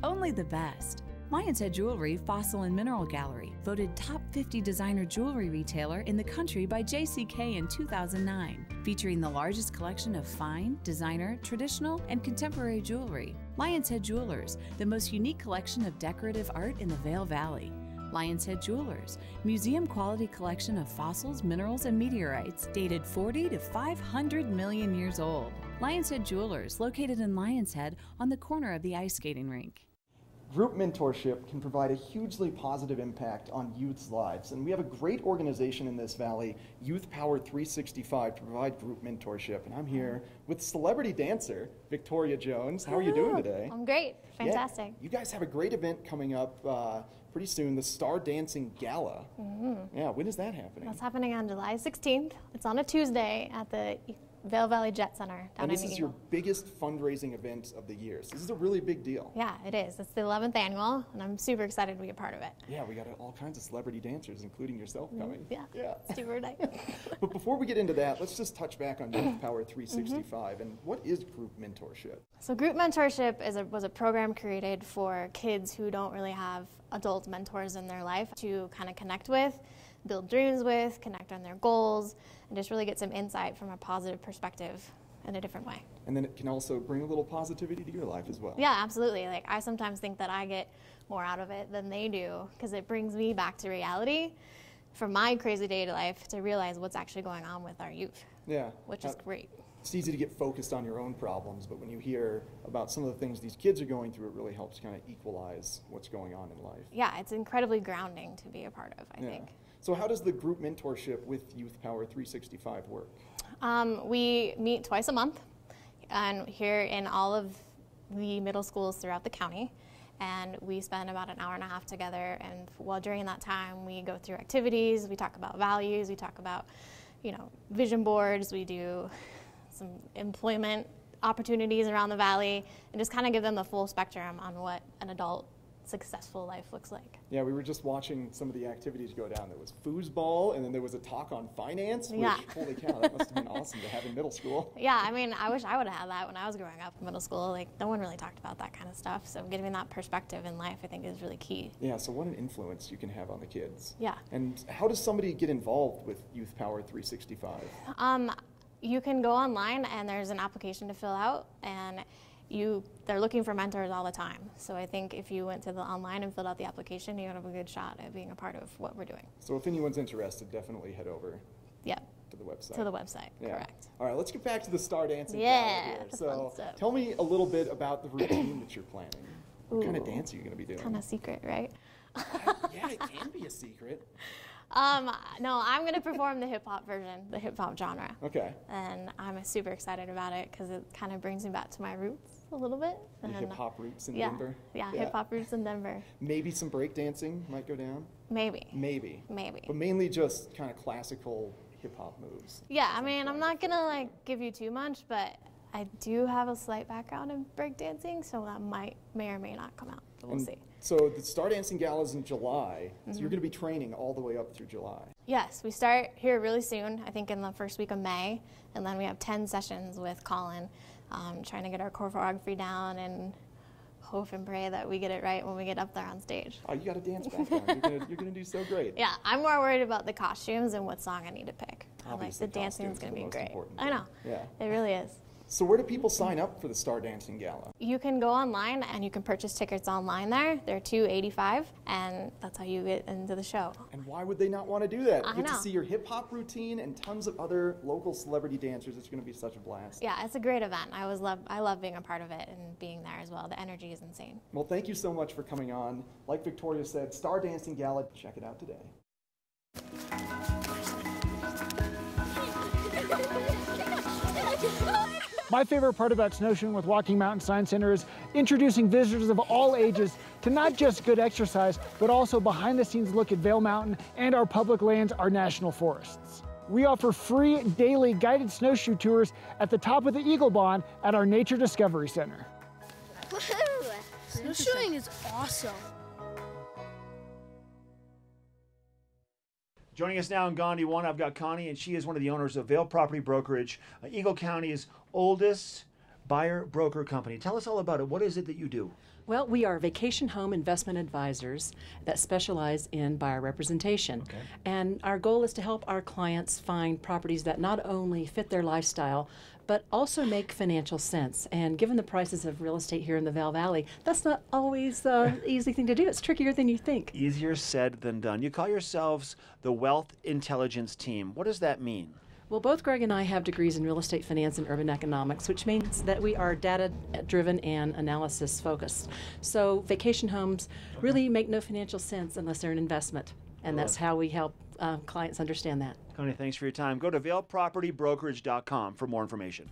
Only the best. Lion's Head Jewelry Fossil and Mineral Gallery, voted top 50 designer jewelry retailer in the country by JCK in 2009, featuring the largest collection of fine, designer, traditional, and contemporary jewelry. Lion's Head Jewelers, the most unique collection of decorative art in the Vail Valley. Lion's Head Jewelers, museum-quality collection of fossils, minerals, and meteorites dated 40 to 500 million years old. Lion's Head Jewelers, located in Lion's Head on the corner of the ice skating rink. Group mentorship can provide a hugely positive impact on youth's lives, and we have a great organization in this valley, Youth Power 365, to provide group mentorship. And I'm here with celebrity dancer Victoria Jones. How are you doing today? I'm great. Fantastic. Yeah, you guys have a great event coming up pretty soon, the Star Dancing Gala. Yeah, when is that happening? That's happening on July 16th. It's on a Tuesday at the Vail Valley Jet Center down and this in is your biggest fundraising event of the year. So this is a really big deal. Yeah, it is. It's the 11th annual, and I'm super excited to be a part of it. Yeah, we got all kinds of celebrity dancers, including yourself, coming. Yeah, super nice. But before we get into that, let's just touch back on Youth Power 365. And what is group mentorship? So group mentorship was a program created for kids who don't really have adult mentors in their life to kind of connect with, build dreams with, connect on their goals, and just really get some insight from a positive perspective in a different way. And then it can also bring a little positivity to your life as well. Yeah, absolutely. Like, I sometimes think that I get more out of it than they do, because it brings me back to reality from my crazy day to life to realize what's actually going on with our youth. Yeah. Which is great. It's easy to get focused on your own problems, but when you hear about some of the things these kids are going through, it really helps kind of equalize what's going on in life. Yeah, it's incredibly grounding to be a part of, I think. So how does the group mentorship with Youth Power 365 work? We meet twice a month, and here in all of the middle schools throughout the county, and we spend about an hour and a half together, and while during that time we go through activities, we talk about values, we talk about, vision boards, we do some employment opportunities around the valley, and just kind of give them the full spectrum on what an adult successful life looks like. Yeah, we were just watching some of the activities go down. There was foosball, and then there was a talk on finance, which, holy cow, that must have been awesome to have in middle school. Yeah, I mean, I wish I would have had that when I was growing up in middle school. Like, no one really talked about that kind of stuff, so getting that perspective in life, I think, is really key. Yeah, so what an influence you can have on the kids. Yeah. And how does somebody get involved with Youth Power 365? You can go online, and there's an application to fill out, and they're looking for mentors all the time. So I think if you went to the online and filled out the application, you would have a good shot at being a part of what we're doing. So if anyone's interested, definitely head over to the website. To the website, correct. All right, let's get back to the Star Dancing Gala here. So tell me a little bit about the routine that you're planning. What kind of dance are you going to be doing? Kind of secret, right? Yeah, it can be a secret. No, I'm going to perform the hip-hop version, the hip-hop genre. Okay. And I'm super excited about it because it kind of brings me back to my roots a little bit. The hip-hop roots in Denver? Yeah, hip-hop roots in Denver. Maybe some breakdancing might go down? Maybe. But mainly just kind of classical hip-hop moves. Yeah, I mean, I'm not going to give you too much, but I do have a slight background in breakdancing, so that may or may not come out. We'll see. So the Star Dancing Gala is in July, so you're going to be training all the way up through July. Yes, we start here really soon, I think in the first week of May, and then we have 10 sessions with Colin, trying to get our choreography down and hope and pray that we get it right when we get up there on stage. Oh, you got a dance background. You're going to do so great. Yeah, I'm more worried about the costumes and what song I need to pick. Obviously, the dancing is going to be great. Important I know. Yeah. It really is. So where do people sign up for the Star Dancing Gala? You can go online and you can purchase tickets online there. They're $2.85, and that's how you get into the show. And why would they not want to do that? I You get know. to see your hip-hop routine and tons of other local celebrity dancers. It's going to be such a blast. Yeah, it's a great event. I love being a part of it and being there as well. The energy is insane. Well, thank you so much for coming on. Like Victoria said, Star Dancing Gala, check it out today. My favorite part about snowshoeing with Walking Mountain Science Center is introducing visitors of all ages to not just good exercise, but also behind-the-scenes look at Vail Mountain and our public lands, our national forests. We offer free daily guided snowshoe tours at the top of the Eagle Bond at our Nature Discovery Center. Woohoo! Snowshoeing is awesome. Joining us now in Gandhi 1, I've got Connie, and she is one of the owners of Vail Property Brokerage, Eagle County's oldest buyer broker company. Tell us all about it. What is it that you do? Well, we are vacation home investment advisors that specialize in buyer representation. Okay. And our goal is to help our clients find properties that not only fit their lifestyle, but also make financial sense. And given the prices of real estate here in the Vail Valley, that's not always an easy thing to do. It's trickier than you think. Easier said than done. You call yourselves the Wealth Intelligence Team. What does that mean? Well, both Greg and I have degrees in real estate finance and urban economics, which means that we are data-driven and analysis-focused. So vacation homes really make no financial sense unless they're an investment, and that's how we help clients understand that. Connie, thanks for your time. Go to vailpropertybrokerage.com for more information.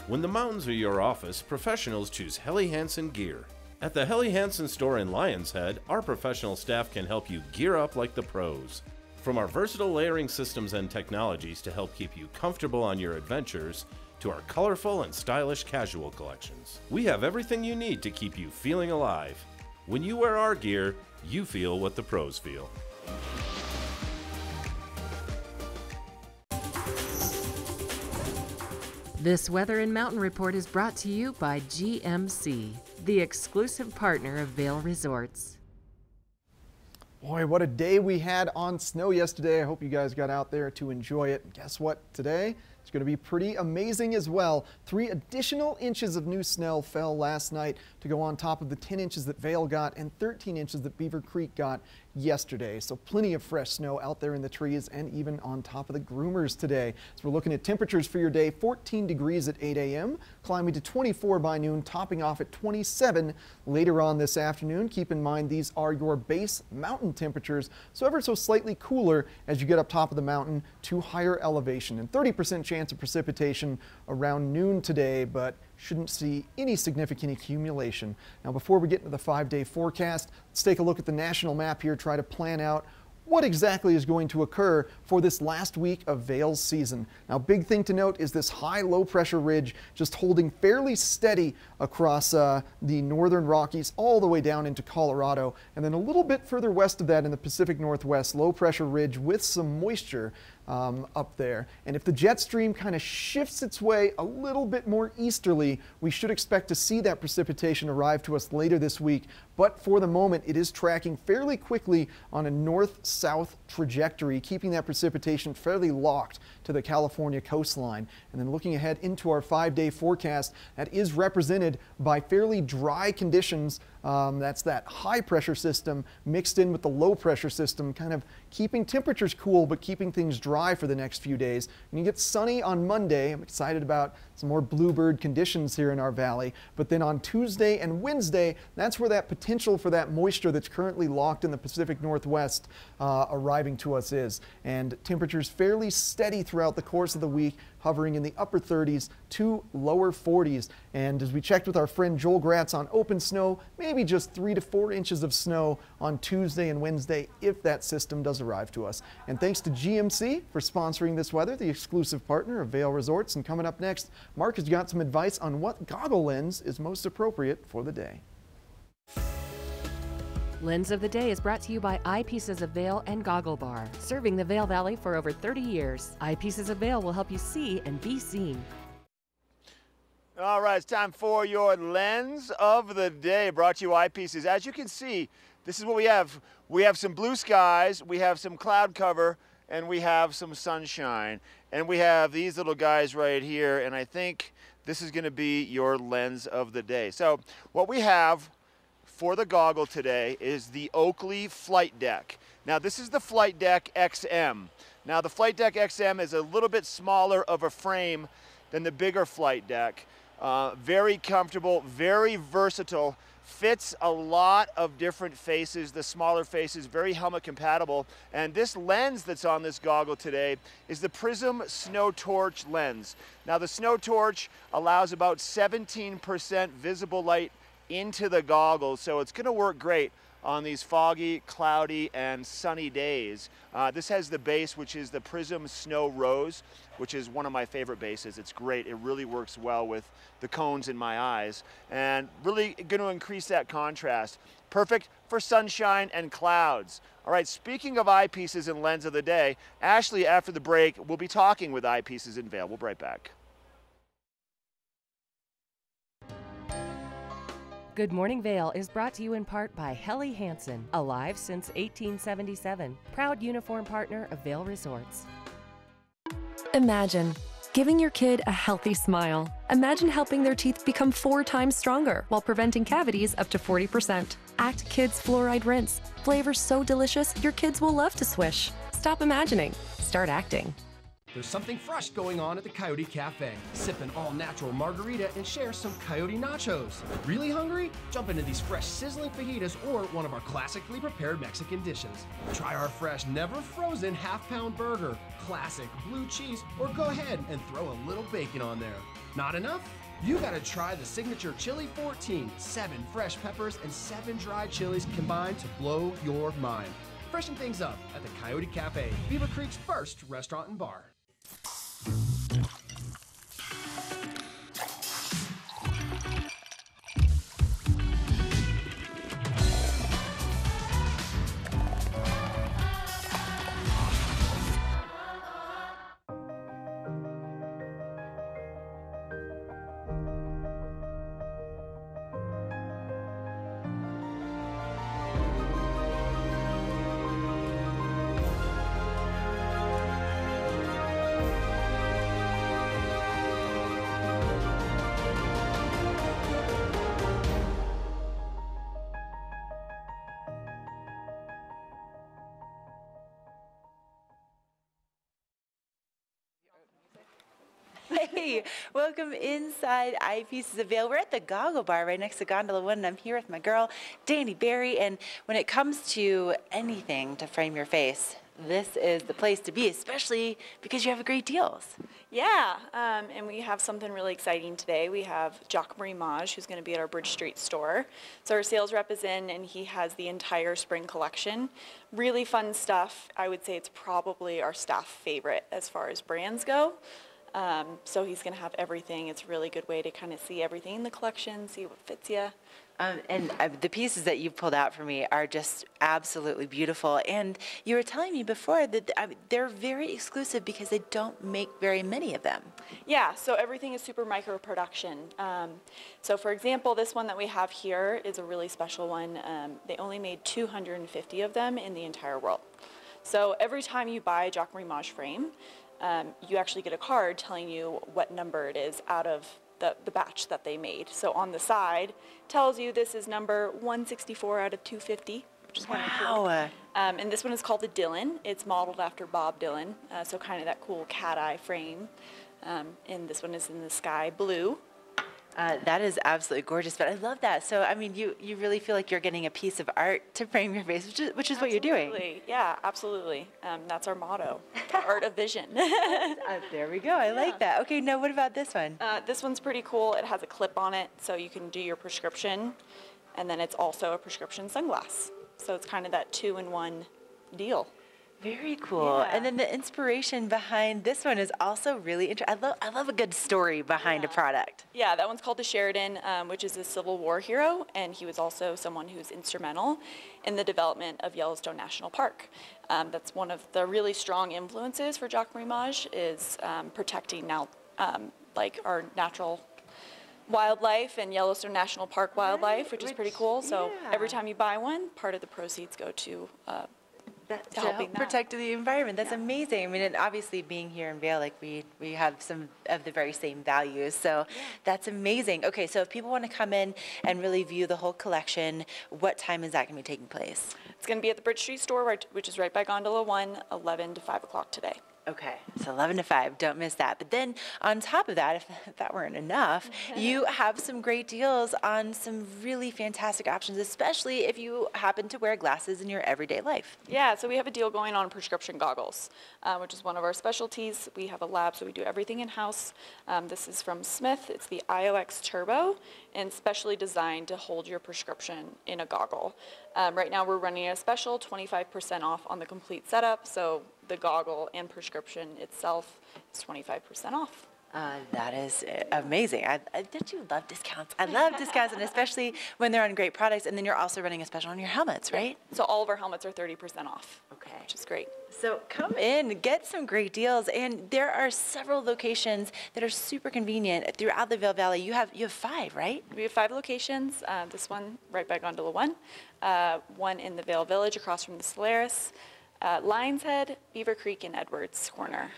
When the mountains are your office, professionals choose Helly Hansen gear. At the Helly Hansen store in Lions Head, our professional staff can help you gear up like the pros. From our versatile layering systems and technologies to help keep you comfortable on your adventures, to our colorful and stylish casual collections, we have everything you need to keep you feeling alive. When you wear our gear, you feel what the pros feel. This Weather and Mountain Report is brought to you by GMC, the exclusive partner of Vail Resorts. Boy, what a day we had on snow yesterday. I hope you guys got out there to enjoy it. And guess what? Today, it's going to be pretty amazing as well. 3 additional inches of new snow fell last night to go on top of the 10 inches that Vail got and 13 inches that Beaver Creek got yesterday. So plenty of fresh snow out there in the trees and even on top of the groomers today. So we're looking at temperatures for your day, 14 degrees at 8 a.m., climbing to 24 by noon, topping off at 27 later on this afternoon. Keep in mind these are your base mountain temperatures, so ever so slightly cooler as you get up top of the mountain to higher elevation, and 30% chance of precipitation around noon today, but shouldn't see any significant accumulation. Now, before we get into the 5-day forecast, let's take a look at the national map here, try to plan out what exactly is going to occur for this last week of Vail's season. Now, big thing to note is this high low pressure ridge just holding fairly steady across the northern Rockies all the way down into Colorado, and then a little bit further west of that in the Pacific Northwest, low pressure ridge with some moisture up there. And if the jet stream kind of shifts its way a little bit more easterly, we should expect to see that precipitation arrive to us later this week. But for the moment, it is tracking fairly quickly on a north-south trajectory, keeping that precipitation fairly locked to the California coastline. And then looking ahead into our 5-day forecast, that is represented by fairly dry conditions. That's that high pressure system mixed in with the low pressure system, kind of keeping temperatures cool but keeping things dry for the next few days. And you get sunny on Monday. I'm excited about some more bluebird conditions here in our valley. But then on Tuesday and Wednesday, that's where that potential for that moisture that's currently locked in the Pacific Northwest arriving to us is. And temperatures fairly steady throughout the course of the week, hovering in the upper 30s to lower 40s. And as we checked with our friend Joel Gratz on open snow, maybe just 3 to 4 inches of snow on Tuesday and Wednesday if that system does arrive to us. And thanks to GMC for sponsoring this weather, the exclusive partner of Vail Resorts. And coming up next, Mark has got some advice on what goggle lens is most appropriate for the day. Lens of the Day is brought to you by Eyepieces of Vail and Goggle Bar, serving the Vail Valley for over 30 years. Eyepieces of Vail will help you see and be seen. All right, it's time for your Lens of the Day, brought to you Eyepieces. As you can see, this is what we have. We have some blue skies, we have some cloud cover, and we have some sunshine. And we have these little guys right here, and I think this is gonna be your Lens of the Day. So what we have for the goggle today is the Oakley Flight Deck. Now this is the Flight Deck XM. Now the Flight Deck XM is a little bit smaller of a frame than the bigger Flight Deck, Very comfortable, very versatile. Fits a lot of different faces, the smaller faces, very helmet compatible. And this lens that's on this goggle today is the Prism Snow Torch lens. Now the Snow Torch allows about 17% visible light into the goggles, so it's gonna work great on these foggy, cloudy, and sunny days. This has the base, which is the Prism Snow Rose, which is one of my favorite bases. It's great. It really works well with the cones in my eyes, and really going to increase that contrast. Perfect for sunshine and clouds. All right, speaking of eyepieces and lens of the day, Ashley, after the break, will be talking with Eyepieces in Vail. We'll be right back. Good Morning Vail is brought to you in part by Helly Hansen, alive since 1877, proud uniform partner of Vail Resorts. Imagine giving your kid a healthy smile. Imagine helping their teeth become 4 times stronger while preventing cavities up to 40%. Act Kids Fluoride Rinse. Flavor so delicious, your kids will love to swish. Stop imagining. Start acting. There's something fresh going on at the Coyote Cafe. Sip an all-natural margarita and share some Coyote nachos. Really hungry? Jump into these fresh sizzling fajitas or one of our classically prepared Mexican dishes. Try our fresh, never-frozen half-pound burger, classic blue cheese, or go ahead and throw a little bacon on there. Not enough? You gotta try the signature Chili 14, 7 fresh peppers and 7 dried chilies combined to blow your mind. Freshen things up at the Coyote Cafe, Beaver Creek's first restaurant and bar. Hey, welcome inside Eyepieces of Vail. We're at the Goggle Bar right next to Gondola 1, and I'm here with my girl, Danny Berry. And when it comes to anything to frame your face, this is the place to be, especially because you have great deals. Yeah, and we have something really exciting today. We have Jacques-Marie Mage, who's going to be at our Bridge Street store. So our sales rep is in, and he has the entire spring collection. Really fun stuff. I would say it's probably our staff favorite as far as brands go. So he's going to have everything. It's a really good way to kind of see everything in the collection, see what fits you. And the pieces that you've pulled out for me are just absolutely beautiful. And you were telling me before that they're very exclusive because they don't make very many of them. Yeah, so everything is super micro production. So for example, this one that we have here is a really special one. They only made 250 of them in the entire world. So every time you buy a Jacques-Marie Mage frame, you actually get a card telling you what number it is out of the batch that they made. So on the side tells you this is number 164 out of 250, which is kind of cool. And this one is called the Dylan. It's modeled after Bob Dylan, so kind of that cool cat eye frame. And this one is in the sky blue. That is absolutely gorgeous, but I love that. So, I mean, you really feel like you're getting a piece of art to frame your face, which is what you're doing. Yeah, absolutely. That's our motto, the art of vision. There we go. I like that. Okay, now what about this one? This one's pretty cool. It has a clip on it, so you can do your prescription, and then it's also a prescription sunglass. So it's kind of that 2-in-1 deal. Very cool. Yeah. And then the inspiration behind this one is also really interesting. I love a good story behind a product. Yeah, that one's called the Sheridan, which is a Civil War hero, and he was also someone who's instrumental in the development of Yellowstone National Park. That's one of the really strong influences for Jacques-Marie Mage is protecting now, like our natural wildlife and Yellowstone National Park wildlife, which is pretty cool. So every time you buy one, part of the proceeds go to help protect the environment. That's amazing. I mean, and obviously being here in Vail, like we have some of the very same values. So that's amazing. Okay, so if people want to come in and really view the whole collection, what time is that going to be taking place? It's going to be at the Bridge Street store, which is right by Gondola 1, 11 to 5 o'clock today. Okay, so 11 to 5, don't miss that. But then on top of that, if that weren't enough, you have some great deals on some really fantastic options, especially if you happen to wear glasses in your everyday life. Yeah, so we have a deal going on prescription goggles, which is one of our specialties. We have a lab, so we do everything in-house. This is from Smith. It's the IOX Turbo, and specially designed to hold your prescription in a goggle. Right now we're running a special 25% off on the complete setup, so the goggle and prescription itself is 25% off. That is amazing. Don't you love discounts? I love discounts, and especially when they're on great products. And then you're also running a special on your helmets, right? So all of our helmets are 30% off. Okay. Which is great. So come in, get some great deals, and there are several locations that are super convenient throughout the Vail Valley. You have 5, right? We have 5 locations. This one right by Gondola 1, one in the Vail Village across from the Solaris, Lions Head, Beaver Creek, and Edwards Corner.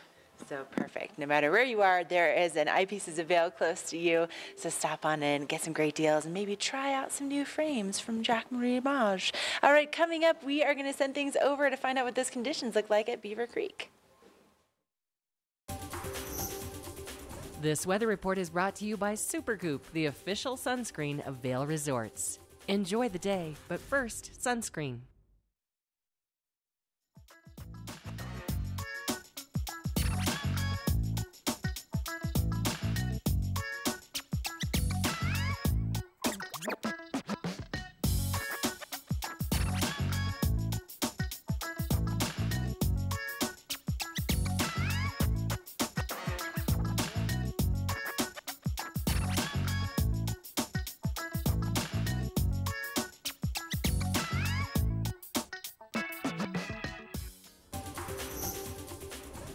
So perfect. No matter where you are, there is an Eyepieces of Vail close to you. So stop on in, get some great deals, and maybe try out some new frames from Jacques Marie Mage. All right, coming up, we are going to send things over to find out what those conditions look like at Beaver Creek. This weather report is brought to you by Supergoop, the official sunscreen of Vail Resorts. Enjoy the day, but first, sunscreen.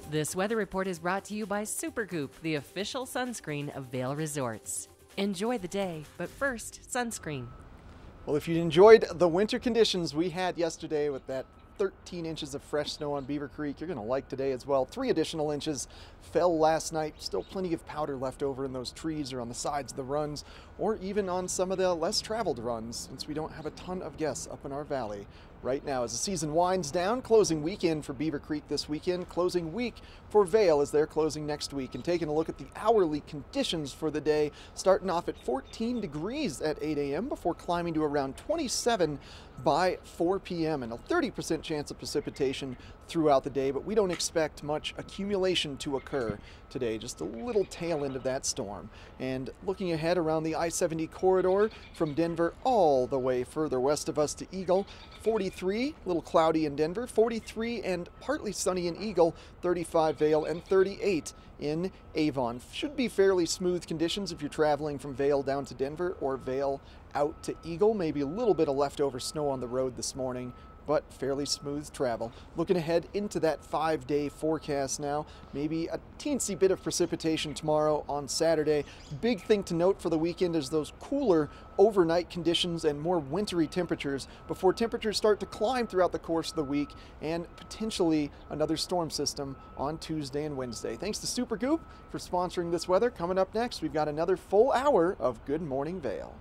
This weather report is brought to you by Supergoop, the official sunscreen of Vail Resorts. Enjoy the day, but first, sunscreen. Well, if you enjoyed the winter conditions we had yesterday with that 13 inches of fresh snow on Beaver Creek, you're going to like today as well. 3 additional inches fell last night. Still plenty of powder left over in those trees or on the sides of the runs, or even on some of the less traveled runs, since we don't have a ton of guests up in our valley right now. As the season winds down, closing weekend for Beaver Creek this weekend, closing week for Vail as they're closing next week. And taking a look at the hourly conditions for the day, starting off at 14 degrees at 8 a.m. before climbing to around 27 by 4 p.m. and a 30% chance of precipitation throughout the day, but we don't expect much accumulation to occur today, just a little tail end of that storm. And looking ahead around the I-70 corridor from Denver all the way further west of us to Eagle, 43, a little cloudy in Denver, 43 and partly sunny in Eagle, 35 Vail, and 38 in Avon. Should be fairly smooth conditions if you're traveling from Vail down to Denver or Vail out to Eagle. Maybe a little bit of leftover snow on the road this morning, but fairly smooth travel. Looking ahead into that 5-day forecast now, maybe a teensy bit of precipitation tomorrow on Saturday. Big thing to note for the weekend is those cooler overnight conditions and more wintry temperatures before temperatures start to climb throughout the course of the week, and potentially another storm system on Tuesday and Wednesday. Thanks to Supergoop for sponsoring this weather. Coming up next, we've got another full hour of Good Morning Vail.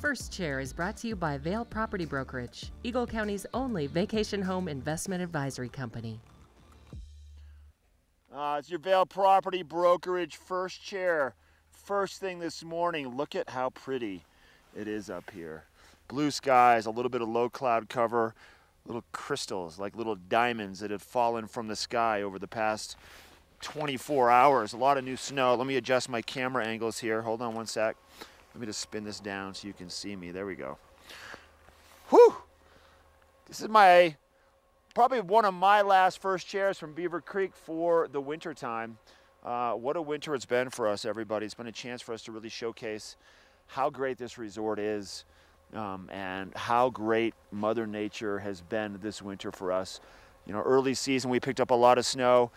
First Chair is brought to you by Vail Property Brokerage, Eagle County's only vacation home investment advisory company. It's your Vail Property Brokerage First Chair. First thing this morning, look at how pretty it is up here. Blue skies, a little bit of low cloud cover, little crystals like little diamonds that have fallen from the sky over the past 24 hours. A lot of new snow. Let me adjust my camera angles here. Hold on one sec. Let me just spin this down so you can see me. There we go. Whew! This is my probably one of my first chairs from Beaver Creek for the winter time. What a winter it's been for us, everybody. It's been a chance for us to really showcase how great this resort is and how great Mother Nature has been this winter for us. You know, early season we picked up a lot of snow.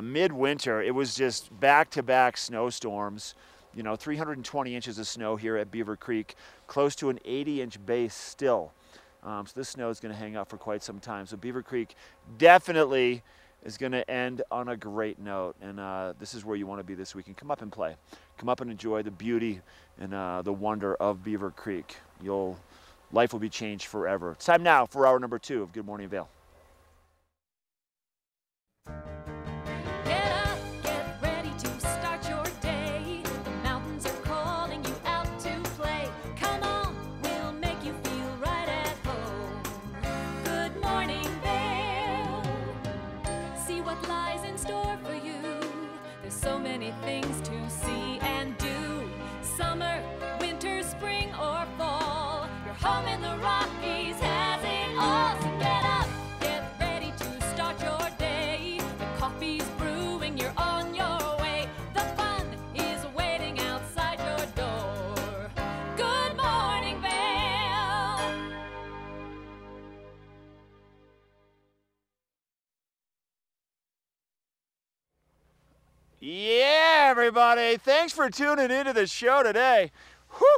Midwinter, it was just back-to-back snowstorms. You know, 320 inches of snow here at Beaver Creek, close to an 80-inch base still. So this snow is going to hang out for quite some time. So Beaver Creek definitely is going to end on a great note. And this is where you want to be this weekend. Come up and play. Come up and enjoy the beauty and the wonder of Beaver Creek. Life will be changed forever. It's time now for hour number 2 of Good Morning Vail. Get up, get ready to start your day. The mountains are calling you out to play. Come on, we'll make you feel right at home. Good morning, Vail. See what lies in store for you. There's so many things to see and do. Summer, winter, spring, or fall. Your home in the Rockies has it all. So get up, get ready to start your day. The coffee's brewing, you're on your way. The fun is waiting outside your door. Good morning, Vail. Yeah, everybody. Thanks for tuning into the show today. Whew.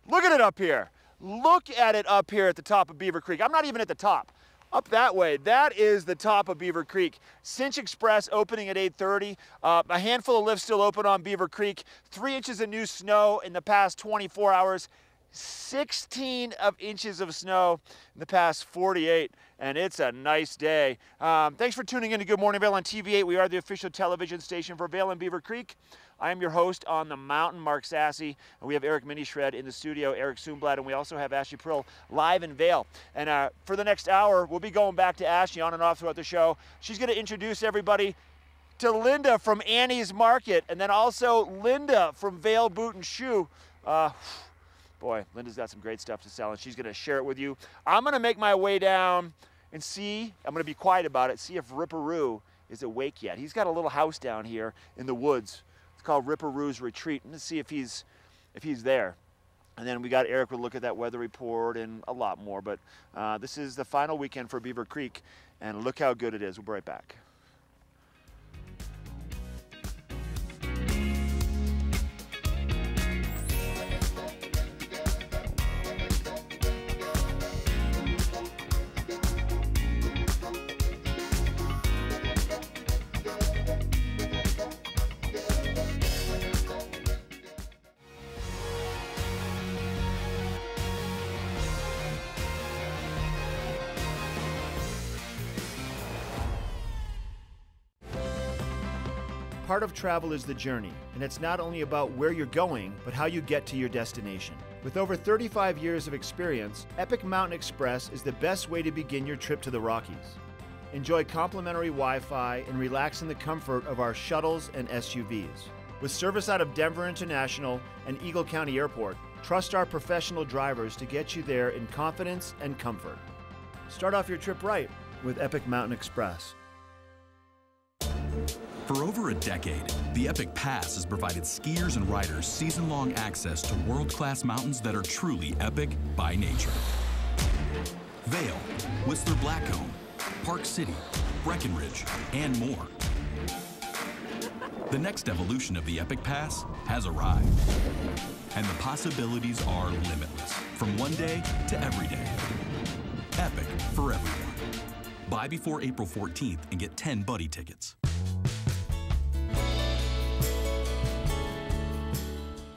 Look at it up here. Look at it up here at the top of Beaver Creek. I'm not even at the top. Up that way, that is the top of Beaver Creek. Cinch Express opening at 8:30. A handful of lifts still open on Beaver Creek. 3 inches of new snow in the past 24 hours. 16 inches of snow in the past 48, and it's a nice day. Thanks for tuning in to Good Morning Vail on TV8. We are the official television station for Vail and Beaver Creek. I am your host on the mountain, Mark Sassy, and we have Eric Minishred in the studio, Eric Soomblad, and we also have Ashley Prill live in Vail. And for the next hour, we'll be going back to Ashley on and off throughout the show. She's going to introduce everybody to Linda from Annie's Market, and then also Linda from Vail Boot and Shoe. Boy, Linda's got some great stuff to sell, and she's going to share it with you. I'm going to make my way down and see, I'm going to be quiet about it, see if Ripperoo is awake yet. He's got a little house down here in the woods. It's called Ripperoo's Retreat. Let's see if he's there. And then we got Eric will look at that weather report and a lot more. But this is the final weekend for Beaver Creek, and look how good it is. We'll be right back. Part of travel is the journey, and it's not only about where you're going, but how you get to your destination. With over 35 years of experience, Epic Mountain Express is the best way to begin your trip to the Rockies. Enjoy complimentary Wi-Fi and relax in the comfort of our shuttles and SUVs. With service out of Denver International and Eagle County Airport, trust our professional drivers to get you there in confidence and comfort. Start off your trip right with Epic Mountain Express. For over a decade, the Epic Pass has provided skiers and riders season-long access to world-class mountains that are truly epic by nature. Vail, Whistler Blackcomb, Park City, Breckenridge, and more. The next evolution of the Epic Pass has arrived, and the possibilities are limitless, from one day to every day. Epic for everyone. Buy before April 14th and get 10 buddy tickets.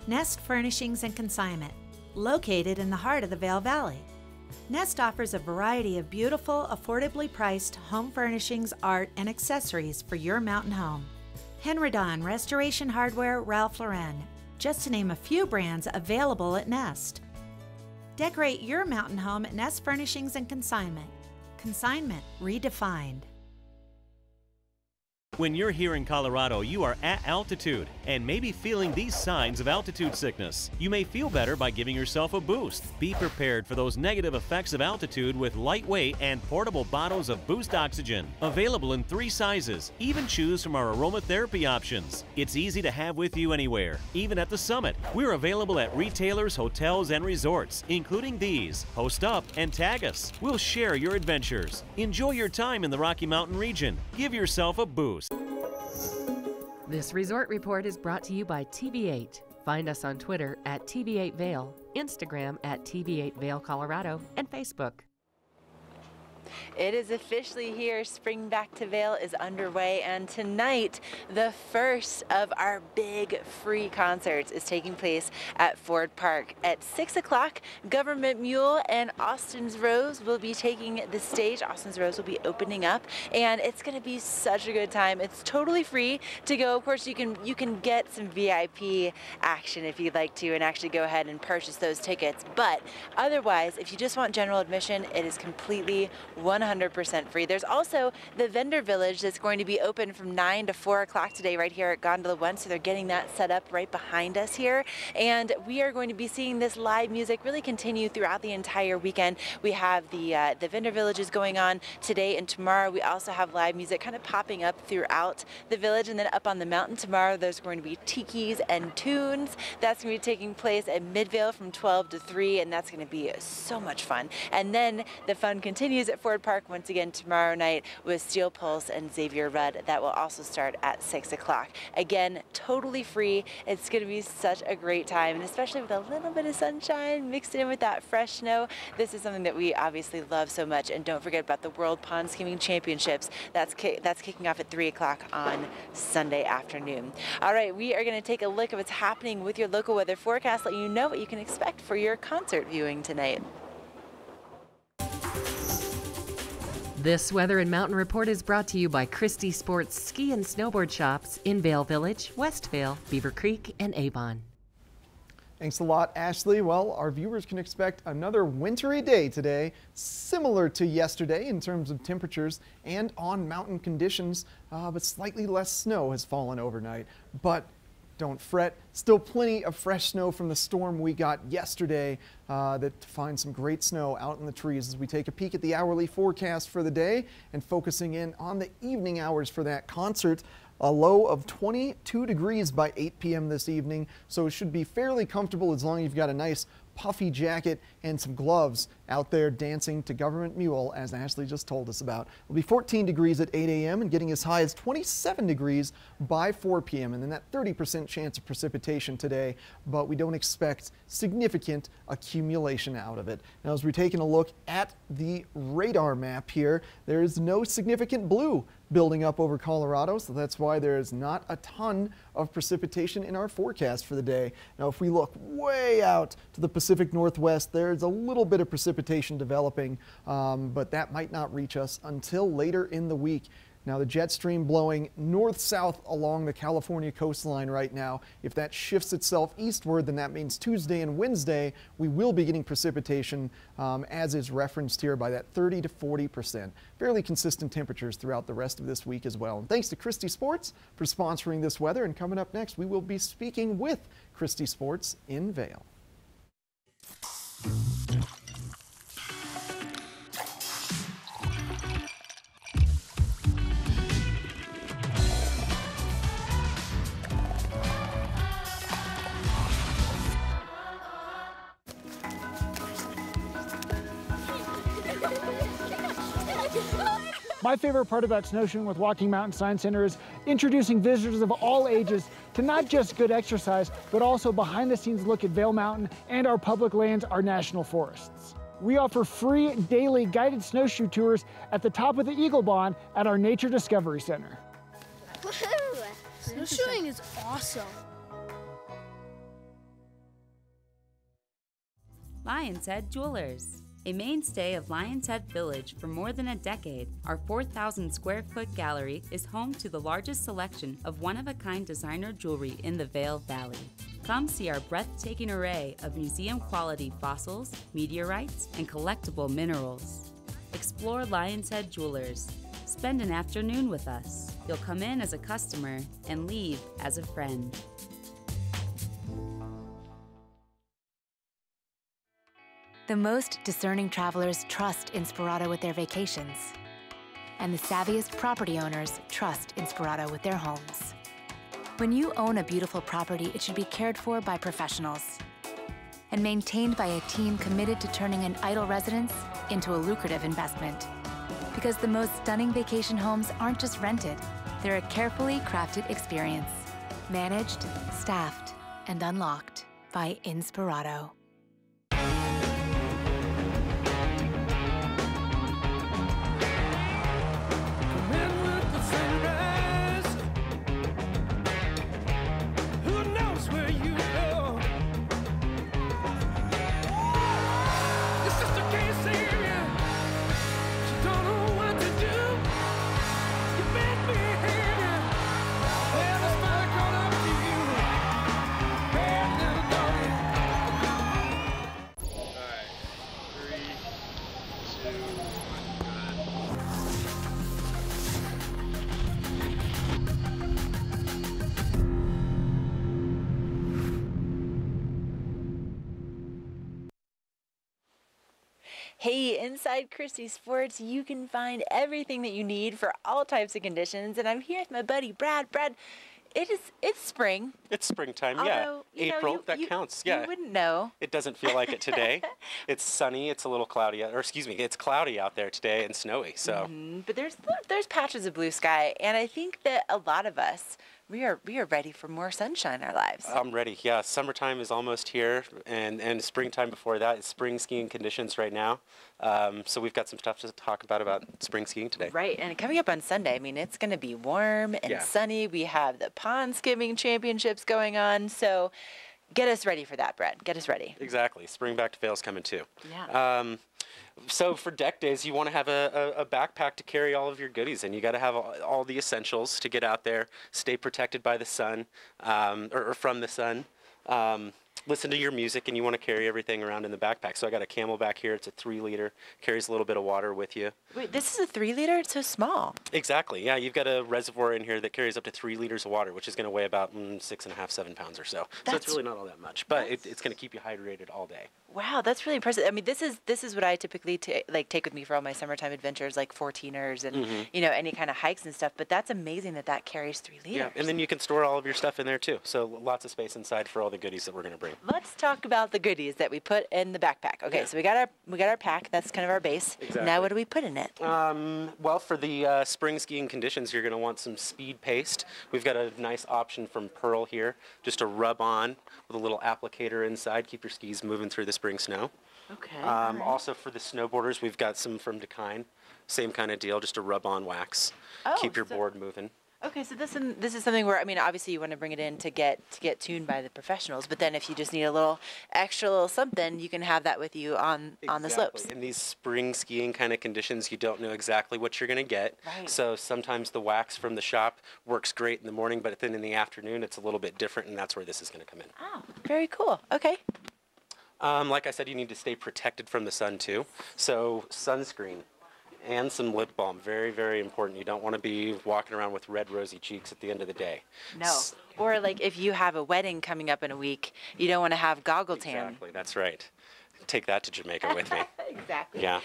Nest Furnishings and Consignment, located in the heart of the Vail Valley. Nest offers a variety of beautiful, affordably priced home furnishings, art, and accessories for your mountain home. Henredon, Restoration Hardware, Ralph Lauren, just to name a few brands available at Nest. Decorate your mountain home at Nest Furnishings and Consignment. Consignment redefined. When you're here in Colorado, you are at altitude, and may be feeling these signs of altitude sickness. You may feel better by giving yourself a boost. Be prepared for those negative effects of altitude with lightweight and portable bottles of Boost Oxygen. Available in 3 sizes. Even choose from our aromatherapy options. It's easy to have with you anywhere, even at the summit. We're available at retailers, hotels, and resorts, including these. Post up and tag us. We'll share your adventures. Enjoy your time in the Rocky Mountain region. Give yourself a boost. This resort report is brought to you by TV8. Find us on Twitter at TV8 Vail, Instagram at TV8 Vail Colorado, and Facebook. It is officially here. Spring Back to Vail is underway, and tonight the first of our big free concerts is taking place at Ford Park. At 6 o'clock, Government Mule and Austin's Rose will be taking the stage. Austin's Rose will be opening up, and it's going to be such a good time. It's totally free to go. Of course, you can get some VIP action if you'd like to, and actually go ahead and purchase those tickets. But otherwise, if you just want general admission, it is completely 100% free. There's also the Vendor Village that's going to be open from 9 to 4 o'clock today right here at Gondola 1, so they're getting that set up right behind us here. And we are going to be seeing this live music really continue throughout the entire weekend. We have the Vendor Villages going on today and tomorrow. We also have live music kind of popping up throughout the village, and then up on the mountain tomorrow there's going to be tikis and tunes. That's going to be taking place at Midvale from 12 to 3, and that's going to be so much fun. And then the fun continues at Ford Park once again tomorrow night with Steel Pulse and Xavier Rudd. That will also start at 6 o'clock. Again, totally free. It's going to be such a great time, and especially with a little bit of sunshine mixed in with that fresh snow. This is something that we obviously love so much. And don't forget about the World Pond Skiing Championships. That's kicking off at 3 o'clock on Sunday afternoon. All right, we are going to take a look at what's happening with your local weather forecast, letting you know what you can expect for your concert viewing tonight. This Weather and Mountain Report is brought to you by Christie Sports Ski and Snowboard Shops in Vail Village, West Vail, Beaver Creek, and Avon. Thanks a lot, Ashley. Well, our viewers can expect another wintry day today, similar to yesterday in terms of temperatures and on-mountain conditions, but slightly less snow has fallen overnight. But don't fret, still plenty of fresh snow from the storm we got yesterday that find some great snow out in the trees as we take a peek at the hourly forecast for the day and focusing in on the evening hours for that concert. A low of 22 degrees by 8 p.m. this evening, so it should be fairly comfortable as long as you've got a nice puffy jacket and some gloves out there dancing to Government Mule, as Ashley just told us about. It'll be 14 degrees at 8 a.m. and getting as high as 27 degrees by 4 p.m. and then that 30% chance of precipitation today, but we don't expect significant accumulation out of it. Now, as we're taking a look at the radar map here, there is no significant blue building up over Colorado, so that's why there is not a ton of precipitation in our forecast for the day. Now, if we look way out to the Pacific Northwest, there's a little bit of precipitation developing, but that might not reach us until later in the week. Now, the jet stream blowing north-south along the California coastline right now. If that shifts itself eastward, then that means Tuesday and Wednesday we will be getting precipitation, as is referenced here by that 30 to 40%. Fairly consistent temperatures throughout the rest of this week as well. And thanks to Christie Sports for sponsoring this weather. And coming up next, we will be speaking with Christie Sports in Vail. My favorite part about snowshoeing with Walking Mountain Science Center is introducing visitors of all ages to not just good exercise, but also behind-the-scenes look at Vail Mountain and our public lands, our national forests. We offer free daily guided snowshoe tours at the top of the Eagle Bond at our Nature Discovery Center. Woohoo! Snowshoeing is awesome. Lion's Head Jewelers. A mainstay of Lion's Head Village for more than a decade, our 4,000 square foot gallery is home to the largest selection of one-of-a-kind designer jewelry in the Vail Valley. Come see our breathtaking array of museum-quality fossils, meteorites, and collectible minerals. Explore Lion's Head Jewelers, Spend an afternoon with us. You'll come in as a customer and leave as a friend. The most discerning travelers trust Inspirato with their vacations. And the savviest property owners trust Inspirato with their homes. When you own a beautiful property, it should be cared for by professionals and maintained by a team committed to turning an idle residence into a lucrative investment. Because the most stunning vacation homes aren't just rented, they're a carefully crafted experience. Managed, staffed, and unlocked by Inspirato. Hey, inside Christie Sports, you can find everything that you need for all types of conditions. And I'm here with my buddy Brad. Brad, it's spring. It's springtime, Although, yeah. April, that counts, yeah. You wouldn't know. It doesn't feel like it today. It's sunny, it's a little cloudy, or excuse me, it's cloudy out there today and snowy, so. But there's patches of blue sky, and I think that a lot of us, we are ready for more sunshine in our lives. I'm ready, yeah. Summertime is almost here, and springtime before that. It's spring skiing conditions right now. So we've got some stuff to talk about spring skiing today. Right, and coming up on Sunday, I mean, it's going to be warm and sunny. We have the pond skimming championships going on, so get us ready for that, Brett. Get us ready. Exactly. Spring Back to Vail's coming too. Yeah. So for deck days, you want to have a backpack to carry all of your goodies in. You got to have all the essentials to get out there, stay protected by the sun, or from the sun. Listen to your music, and you want to carry everything around in the backpack. So I got a Camelback here. It's a 3-liter, carries a little bit of water with you. Wait, this is a 3-liter? It's so small. Exactly, yeah. You've got a reservoir in here that carries up to 3 liters of water, which is going to weigh about 6.5, 7 pounds or so. So it's really not all that much, but it's going to keep you hydrated all day. Wow, that's really impressive. I mean, this is what I typically take with me for all my summertime adventures, like 14ers and you know, any kind of hikes and stuff. But that's amazing that carries 3 liters. Yeah, and then you can store all of your stuff in there too. So lots of space inside for all the goodies that we're going to bring. Let's talk about the goodies that we put in the backpack. Okay, so we got our pack. That's kind of our base. Exactly. Now, what do we put in it? Well, for the spring skiing conditions, you're going to want some speed paste. We've got a nice option from Pearl here, just to rub on with a little applicator inside. Keep your skis moving through the spring snow. Okay. Also for the snowboarders, we've got some from Dakine. Same kind of deal, just a rub-on wax. Keep your board moving. Okay, so this is something where, I mean, obviously you want to bring it in to get tuned by the professionals, but then if you just need a little extra little something, you can have that with you on the slopes. In these spring skiing kind of conditions, you don't know exactly what you're going to get. Right. So sometimes the wax from the shop works great in the morning, but then in the afternoon it's a little bit different, and that's where this is going to come in. Oh, very cool. Okay. Like I said, you need to stay protected from the sun too. So sunscreen and some lip balm, very, very important. You don't want to be walking around with red, rosy cheeks at the end of the day. No. Or like if you have a wedding coming up in a week, you don't want to have goggle tan. Exactly, that's right. Take that to Jamaica with me. Exactly. Yeah.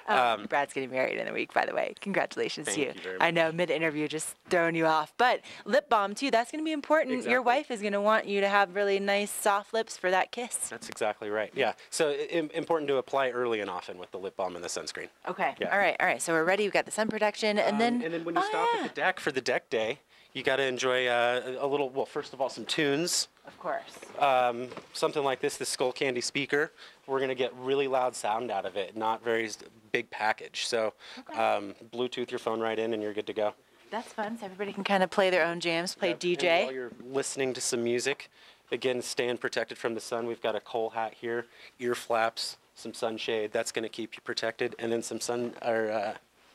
Brad's getting married in a week, by the way. Congratulations to you. Thank you very I know, mid-interview, just throwing you off. But lip balm, too, that's going to be important. Exactly. Your wife is going to want you to have really nice, soft lips for that kiss. That's exactly right. Yeah. So important to apply early and often with the lip balm and the sunscreen. Okay. Yeah. All right. So we're ready. We've got the sun protection. And then when you stop at the deck for the deck day, you got to enjoy a little, well, first of all, some tunes. Of course. Something like this Skull Candy speaker. We're going to get really loud sound out of it, not very big package. So Bluetooth your phone right in and you're good to go. That's fun. So everybody can kind of play their own jams, play DJ. And while you're listening to some music, again, staying protected from the sun. We've got a coal hat here, ear flaps, some sunshade. That's going to keep you protected, and then some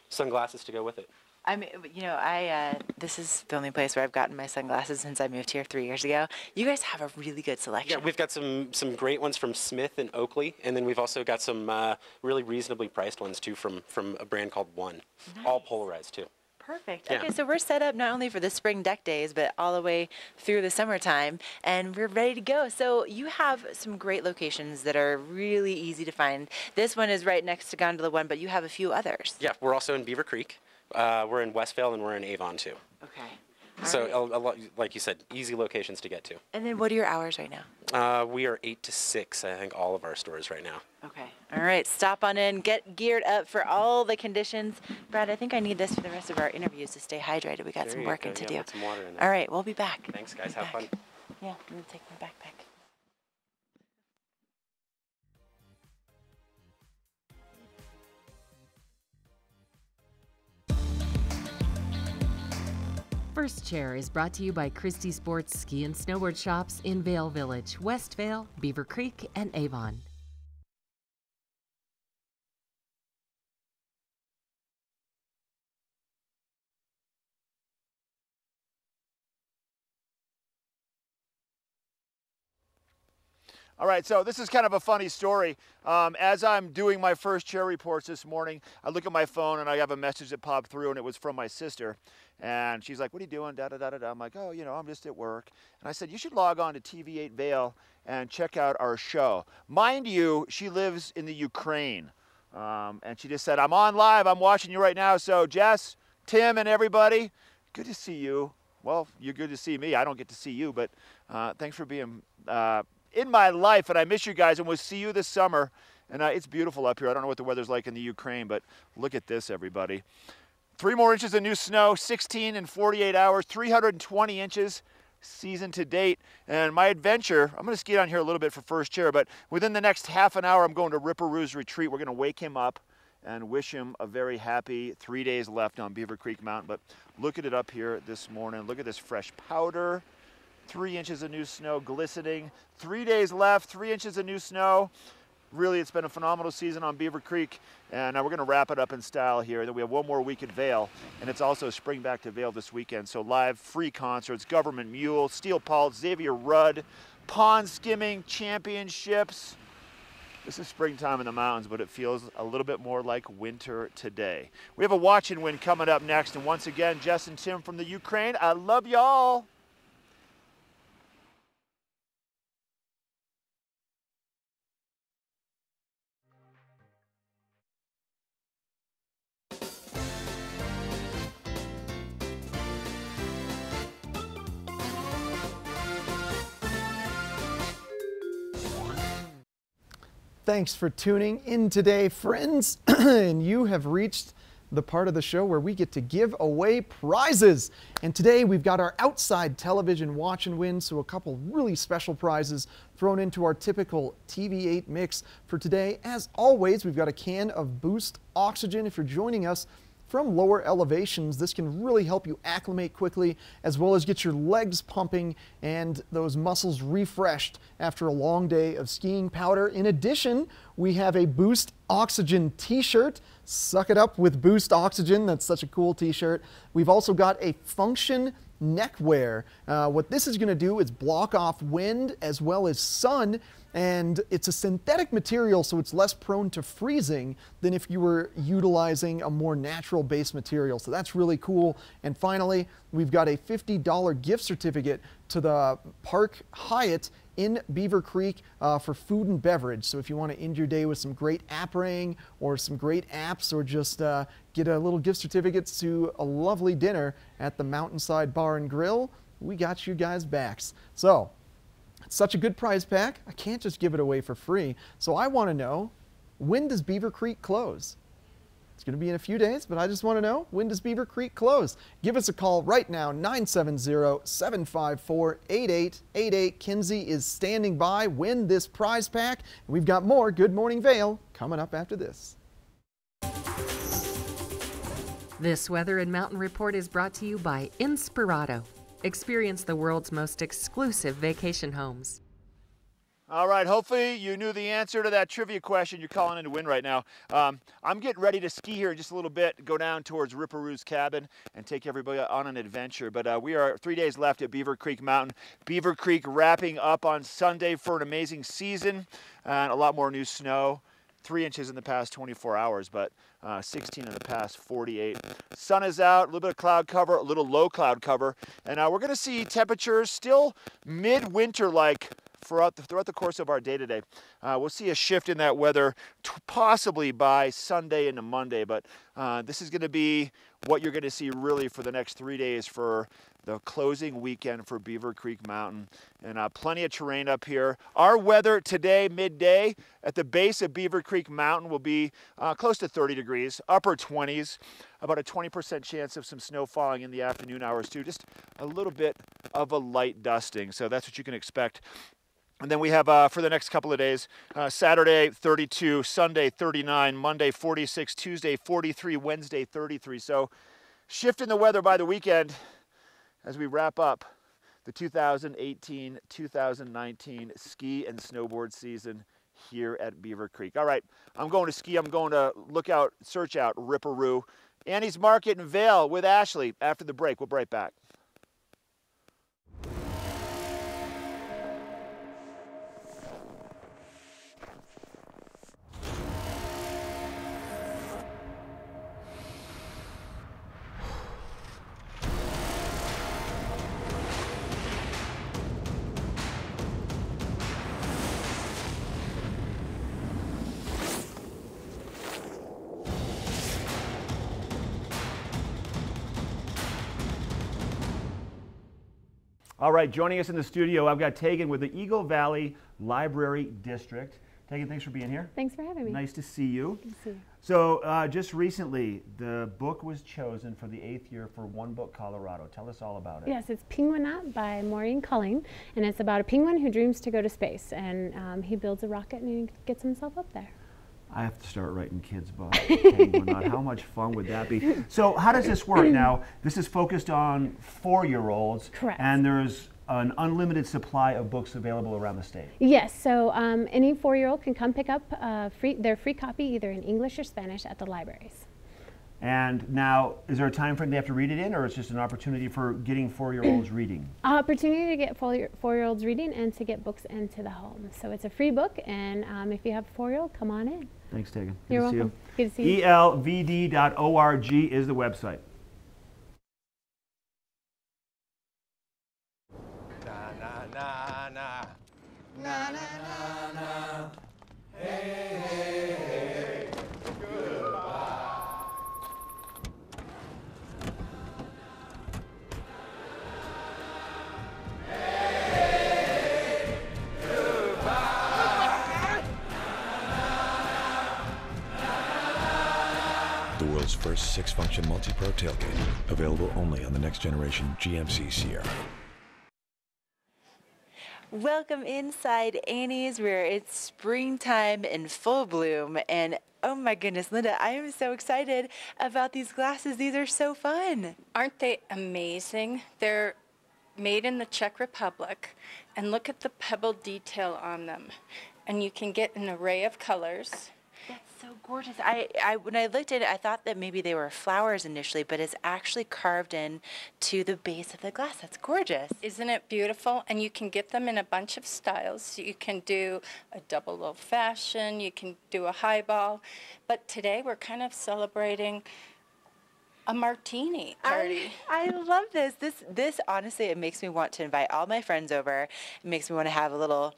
sunglasses to go with it. I mean, you know, this is the only place where I've gotten my sunglasses since I moved here 3 years ago. You guys have a really good selection. Yeah, we've got some great ones from Smith and Oakley, and then we've also got some really reasonably priced ones too from a brand called One. Nice. All polarized too. Perfect. Yeah. Okay, so we're set up not only for the spring deck days, but all the way through the summertime, and we're ready to go. So you have some great locations that are really easy to find. This one is right next to Gondola One, but you have a few others. Yeah, we're also in Beaver Creek. We're in Westvale, and we're in Avon too. Okay. So, a lot, like you said, easy locations to get to. And then what are your hours right now? We are 8 to 6, I think, all of our stores right now. Okay. All right, stop on in, get geared up for all the conditions. Brad, I think I need this for the rest of our interviews to stay hydrated. We got some working to do. Put some water in there. All right, we'll be back. Thanks, guys. Have fun. Yeah, I'm going to take my backpack. First Chair is brought to you by Christie Sports Ski and Snowboard Shops in Vail Village, Westvale, Beaver Creek, and Avon. All right, so this is kind of a funny story. As I'm doing my first chair reports this morning, I look at my phone and I have a message that popped through, and it was from my sister. And she's like, "What are you doing? Da da da da da." I'm like, "Oh, you know, I'm just at work." And I said, "You should log on to TV8 Vail and check out our show." Mind you, she lives in the Ukraine. And she just said, "I'm on live. I'm watching you right now." So Jess, Tim, and everybody, good to see you. Well, you're good to see me. I don't get to see you, but thanks for being in my life, and I miss you guys, and we'll see you this summer. And it's beautiful up here. I don't know what the weather's like in the Ukraine, but look at this, everybody. 3 more inches of new snow, 16 in 48 hours, 320 inches season to date. And my adventure, I'm going to ski down here a little bit for First Chair, but within the next half an hour, I'm going to Ripperoo's Retreat. We're going to wake him up and wish him a very happy 3 days left on Beaver Creek Mountain. But look at it up here this morning. Look at this fresh powder. 3 inches of new snow glistening. 3 days left, 3 inches of new snow. Really, it's been a phenomenal season on Beaver Creek, and now we're going to wrap it up in style here. Then we have one more week at Vail, and it's also Spring Back to Vail this weekend. So live, free concerts, Government Mule, Steel Pulse, Xavier Rudd, pond skimming championships. This is springtime in the mountains, but it feels a little bit more like winter today. We have a watch and win coming up next, and once again, Jess and Tim from the Ukraine, I love y'all. Thanks for tuning in today, friends. And you have reached the part of the show where we get to give away prizes. And today we've got our outside television watch and win, so a couple really special prizes thrown into our typical TV8 mix for today. As always, we've got a can of Boost Oxygen. If you're joining us from lower elevations, this can really help you acclimate quickly, as well as get your legs pumping and those muscles refreshed after a long day of skiing. Powder. In addition, we have a Boost Oxygen t-shirt. Suck it up with Boost Oxygen. That's such a cool t-shirt. We've also got a Function neckwear. What this is going to do is block off wind as well as sun, and it's a synthetic material, so it's less prone to freezing than if you were utilizing a more natural base material. So that's really cool. And finally, we've got a $50 gift certificate to the Park Hyatt in Beaver Creek for food and beverage. So if you want to end your day with some great apparang or some great apps, or just get a little gift certificate to a lovely dinner at the Mountainside Bar and Grill, we got you guys backs. So it's such a good prize pack, I can't just give it away for free. So I want to know, when does Beaver Creek close? It's going to be in a few days, but I just want to know, when does Beaver Creek close? Give us a call right now, 970-754-8888. Kinsey is standing by. Win this prize pack. We've got more Good Morning Vail coming up after this. This Weather and Mountain Report is brought to you by Inspirato. Experience the world's most exclusive vacation homes. All right, hopefully you knew the answer to that trivia question. You're calling in to win right now. I'm getting ready to ski here in just a little bit, go down towards Ripperoo's cabin and take everybody on an adventure. But we are 3 days left at Beaver Creek Mountain. Beaver Creek wrapping up on Sunday for an amazing season and a lot more new snow. 3 inches in the past 24 hours, but 16 in the past 48. Sun is out, a little bit of cloud cover, a little low cloud cover, and we're going to see temperatures still mid-winter-like throughout the course of our day today. We'll see a shift in that weather possibly by Sunday into Monday, but this is going to be what you're going to see really for the next 3 days for the closing weekend for Beaver Creek Mountain, and plenty of terrain up here. Our weather today, midday, at the base of Beaver Creek Mountain will be close to 30 degrees, upper 20s, about a 20% chance of some snow falling in the afternoon hours too, just a little bit of a light dusting, so that's what you can expect. And then we have, for the next couple of days, Saturday 32, Sunday 39, Monday 46, Tuesday 43, Wednesday 33. So shift in the weather by the weekend as we wrap up the 2018-2019 ski and snowboard season here at Beaver Creek. All right, I'm going to ski. I'm going to search out Ripperoo. Annie's Market in Vail with Ashley after the break. We'll be right back. All right, joining us in the studio, I've got Tegan with the Eagle Valley Library District. Tegan, thanks for being here. Thanks for having me. Nice to see you. Good to see you. So just recently, the book was chosen for the 8th year for One Book Colorado. Tell us all about it. Yes, it's Penguinaut by Maureen Culling, and it's about a penguin who dreams to go to space, and he builds a rocket and he gets himself up there. I have to start writing kids' books. How much fun would that be? So how does this work now? This is focused on 4-year-olds. Correct. And there's an unlimited supply of books available around the state. Yes, so any 4-year-old can come pick up their free copy either in English or Spanish at the libraries. And now, is there a time frame they have to read it in, or it's just an opportunity for getting 4-year-olds reading? Opportunity to get 4-year-olds reading and to get books into the home. So it's a free book, and if you have a 4-year-old, come on in. Thanks, Tegan. You're welcome. Good to see you. elvd.org is the website. Na na na na na na na na. Hey hey hey. Goodbye. Hey, goodbye. The world's first 6-function multi-pro tailgate, available only on the next generation GMC Sierra. Welcome inside Annie's, where it's springtime in full bloom, and oh my goodness, Linda, I am so excited about these glasses. These are so fun. Aren't they amazing? They're made in the Czech Republic, and look at the pebble detail on them. And you can get an array of colors. That's so gorgeous. When I looked at it, I thought that maybe they were flowers initially, but it's actually carved in to the base of the glass. That's gorgeous. Isn't it beautiful? And you can get them in a bunch of styles. So you can do a double old-fashioned, you can do a highball, but today we're kind of celebrating a martini party. I love this. This honestly, it makes me want to invite all my friends over. It makes me want to have a little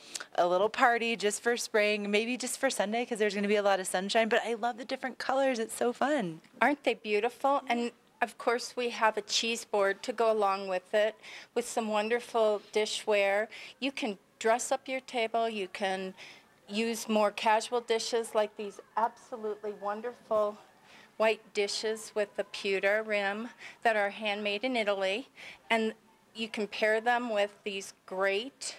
party just for spring, maybe just for Sunday because there's going to be a lot of sunshine. But I love the different colors. It's so fun. Aren't they beautiful? And of course, we have a cheese board to go along with it, with some wonderful dishware. You can dress up your table. You can use more casual dishes like these absolutely wonderful white dishes with the pewter rim that are handmade in Italy, and you can pair them with these great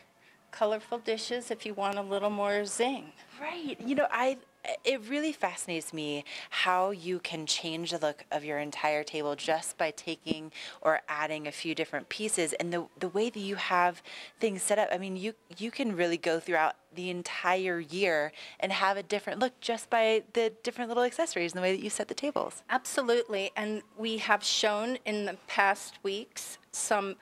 colorful dishes if you want a little more zing. Right. You know, I it really fascinates me how you can change the look of your entire table just by taking or adding a few different pieces, and the way that you have things set up. I mean, you can really go throughout the entire year and have a different look just by the different little accessories and the way that you set the tables. Absolutely, and we have shown in the past weeks some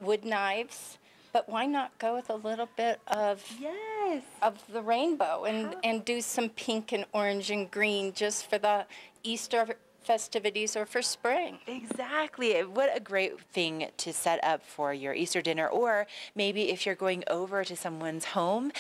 wood knives, but why not go with a little bit of the rainbow and do some pink and orange and green just for the Easter festivities or for spring? Exactly. What a great thing to set up for your Easter dinner, or maybe if you're going over to someone's home.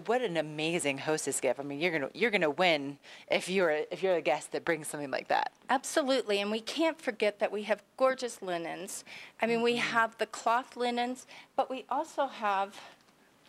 What an amazing hostess gift. I mean, you're gonna win if you're a guest that brings something like that. Absolutely, and we can't forget that we have gorgeous linens. I mean, we have the cloth linens, but we also have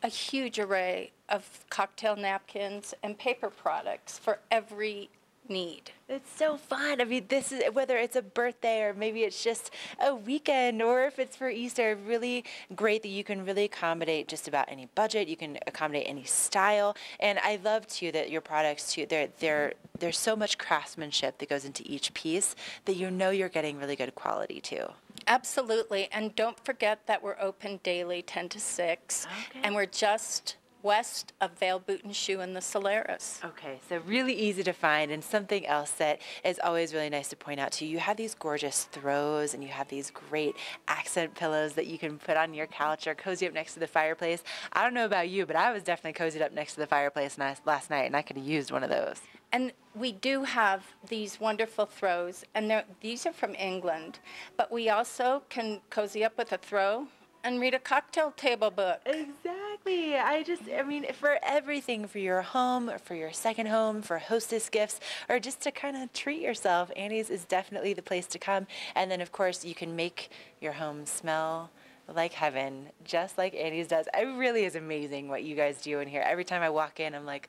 a huge array of cocktail napkins and paper products for every need. It's so fun. I mean, this is whether it's a birthday or maybe it's just a weekend or if it's for Easter, really great that you can really accommodate just about any budget. You can accommodate any style. And I love too that your products too, there's so much craftsmanship that goes into each piece that you know you're getting really good quality too. Absolutely. And don't forget that we're open daily 10 to 6. Okay. And we're just west of Vail Boot and Shoe in the Solaris. Okay, so really easy to find. And something else that is always really nice to point out to you, you have these gorgeous throws and you have these great accent pillows that you can put on your couch or cozy up next to the fireplace. I don't know about you, but I was definitely cozied up next to the fireplace last night, and I could have used one of those. And we do have these wonderful throws, and these are from England, but we also can cozy up with a throw and read a cocktail table book. Exactly. I mean, for everything, for your home, or for your second home, for hostess gifts, or just to kind of treat yourself, Annie's is definitely the place to come. And then, of course, you can make your home smell like heaven, just like Annie's does. It really is amazing what you guys do in here. Every time I walk in, I'm like,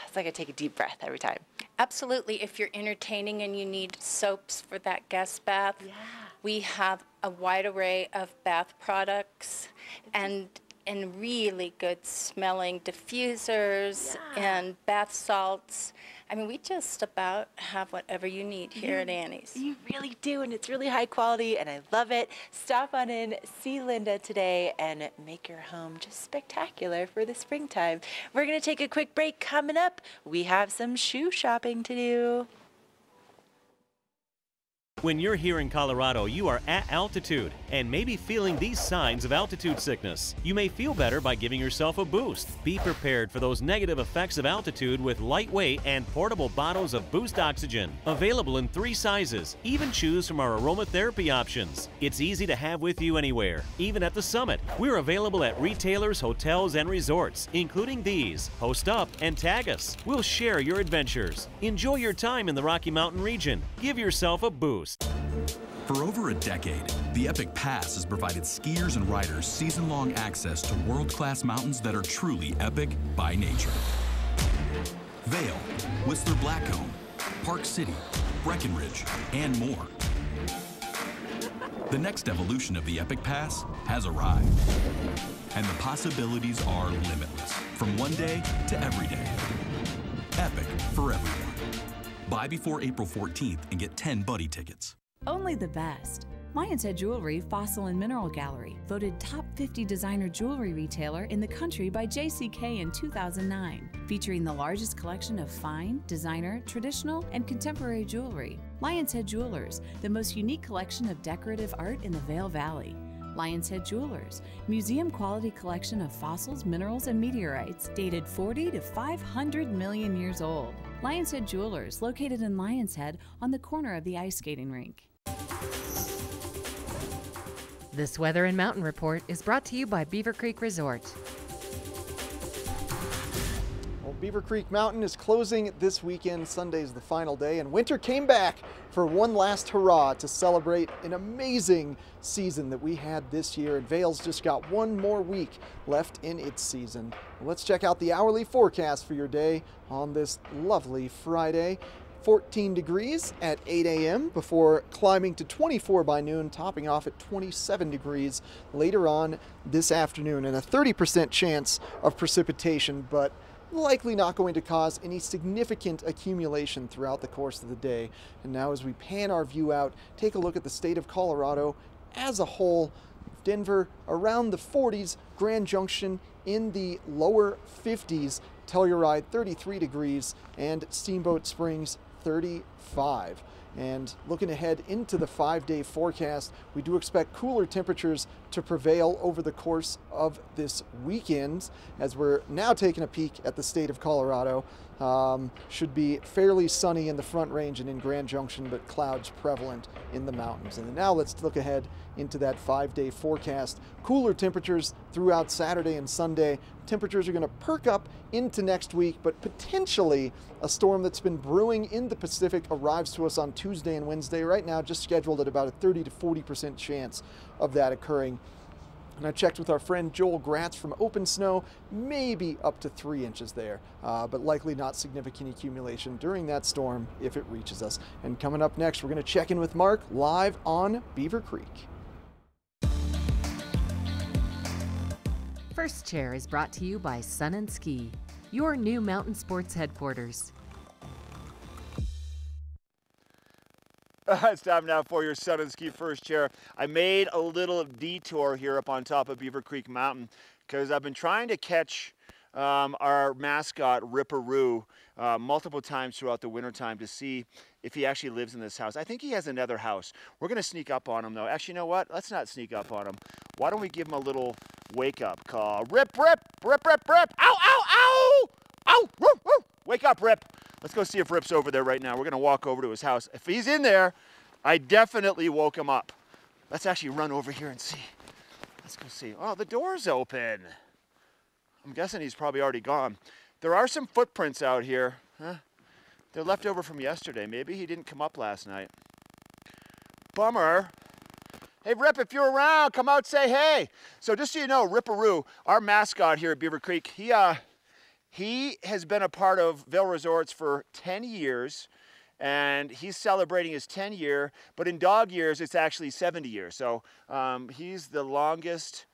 it's like I take a deep breath every time. Absolutely. If you're entertaining and you need soaps for that guest bath, we have a wide array of bath products and really good smelling diffusers and bath salts. I mean, we just about have whatever you need here at Annie's. You really do, and it's really high quality, and I love it. Stop on in, see Linda today, and make your home just spectacular for the springtime. We're going to take a quick break. Coming up, we have some shoe shopping to do. When you're here in Colorado, you are at altitude and may be feeling these signs of altitude sickness. You may feel better by giving yourself a boost. Be prepared for those negative effects of altitude with lightweight and portable bottles of Boost Oxygen. Available in 3 sizes. Even choose from our aromatherapy options. It's easy to have with you anywhere, even at the summit. We're available at retailers, hotels, and resorts, including these. Post up and tag us. We'll share your adventures. Enjoy your time in the Rocky Mountain region. Give yourself a boost. For over a decade, the Epic Pass has provided skiers and riders season-long access to world-class mountains that are truly epic by nature. Vail, Whistler Blackcomb, Park City, Breckenridge, and more. The next evolution of the Epic Pass has arrived, and the possibilities are limitless, from one day to every day. Epic for everyone. Buy before April 14th and get 10 buddy tickets. Only the best. Lion's Head Jewelry Fossil and Mineral Gallery, voted top 50 designer jewelry retailer in the country by JCK in 2009, featuring the largest collection of fine, designer, traditional, and contemporary jewelry. Lion's Head Jewelers, the most unique collection of decorative art in the Vail Valley. Lion's Head Jewelers, museum-quality collection of fossils, minerals, and meteorites dated 40 to 500 million years old. Lion's Head Jewelers, located in Lion's Head on the corner of the ice skating rink. This Weather and Mountain Report is brought to you by Beaver Creek Resort. Well, Beaver Creek Mountain is closing this weekend. Sunday's the final day, and winter came back for one last hurrah to celebrate an amazing season that we had this year. And Vail's just got one more week left in its season. Well, let's check out the hourly forecast for your day on this lovely Friday. 14 degrees at 8 a.m. before climbing to 24 by noon, topping off at 27 degrees later on this afternoon, and a 30% chance of precipitation, but likely not going to cause any significant accumulation throughout the course of the day. And now as we pan our view out, take a look at the state of Colorado as a whole. Denver around the 40s, Grand Junction in the lower 50s, Telluride 33 degrees, and Steamboat Springs 35. And looking ahead into the 5-day forecast, we do expect cooler temperatures to prevail over the course of this weekend. As we're now taking a peek at the state of Colorado, should be fairly sunny in the Front Range and in Grand Junction, but clouds prevalent in the mountains. And now let's look ahead into that 5-day forecast. Cooler temperatures throughout Saturday and Sunday. Temperatures are going to perk up into next week, but potentially a storm that's been brewing in the Pacific arrives to us on Tuesday and Wednesday. Right now, just scheduled at about a 30 to 40% chance of that occurring. And I checked with our friend Joel Gratz from Open Snow, maybe up to 3 inches there, but likely not significant accumulation during that storm if it reaches us. And coming up next, we're going to check in with Mark live on Beaver Creek. First Chair is brought to you by Sun and Ski, your new mountain sports headquarters. It's time now for your Sun and Ski First Chair. I made a little detour here up on top of Beaver Creek Mountain because I've been trying to catch our mascot Ripperoo multiple times throughout the wintertime to see if he actually lives in this house. I think he has another house. We're going to sneak up on him though. Actually, you know what? Let's not sneak up on him. Why don't we give him a little wake-up call? Rip, rip, rip, rip, rip. Ow, ow, ow! Ow, woo, woo. Wake up, Rip. Let's go see if Rip's over there right now. We're going to walk over to his house. If he's in there, I definitely woke him up. Let's actually run over here and see. Let's go see. Oh, the door's open. I'm guessing he's probably already gone. There are some footprints out here. Huh? They're left over from yesterday. Maybe he didn't come up last night. Bummer. Hey, Rip, if you're around, come out, say hey. So just so you know, Ripperoo, our mascot here at Beaver Creek, he has been a part of Vail Resorts for 10 years, and he's celebrating his 10 year, but in dog years, it's actually 70 years. So he's the longest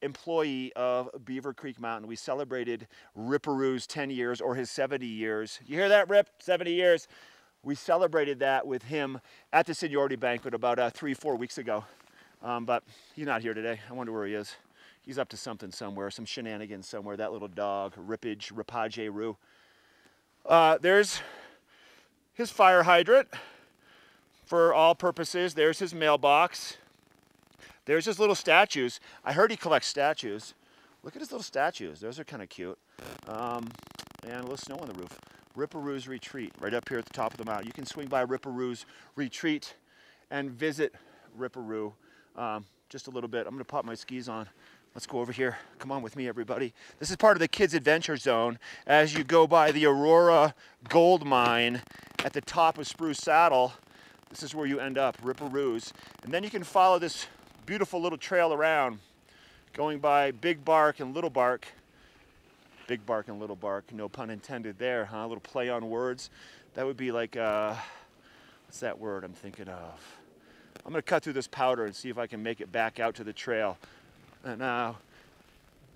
employee of Beaver Creek Mountain. We celebrated Ripperoo's 10 years or his 70 years. You hear that, Rip? 70 years. We celebrated that with him at the seniority banquet about 3-4 weeks ago. But he's not here today. I wonder where he is. He's up to something somewhere, some shenanigans somewhere. That little dog, Ripage-Roo. There's his fire hydrant for all purposes. There's his mailbox. There's his little statues. I heard he collects statues. Look at his little statues. Those are kind of cute. And a little snow on the roof. Ripperoo's Retreat, right up here at the top of the mountain. You can swing by Ripperoo's Retreat and visit Ripperoo just a little bit. I'm going to pop my skis on. Let's go over here. Come on with me, everybody. This is part of the Kids Adventure Zone as you go by the Aurora Gold Mine at the top of Spruce Saddle. This is where you end up, Ripperoo's. And then you can follow this beautiful little trail around, going by Big Bark and Little Bark. Big Bark and Little Bark, no pun intended there, huh? A little play on words. That would be like, what's that word I'm thinking of? I'm gonna cut through this powder and see if I can make it back out to the trail. And now,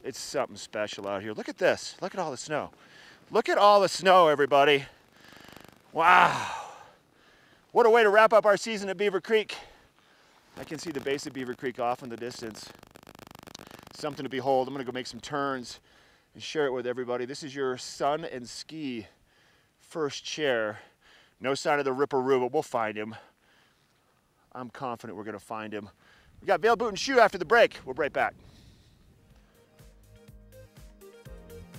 it's something special out here. Look at this, look at all the snow. Look at all the snow, everybody. Wow. What a way to wrap up our season at Beaver Creek. I can see the base of Beaver Creek off in the distance. Something to behold. I'm gonna go make some turns and share it with everybody. This is your Sun and Ski First Chair. No sign of the Ripperoo, but we'll find him. I'm confident we're gonna find him. We got Vail Boot and Shoe after the break. We'll be right back.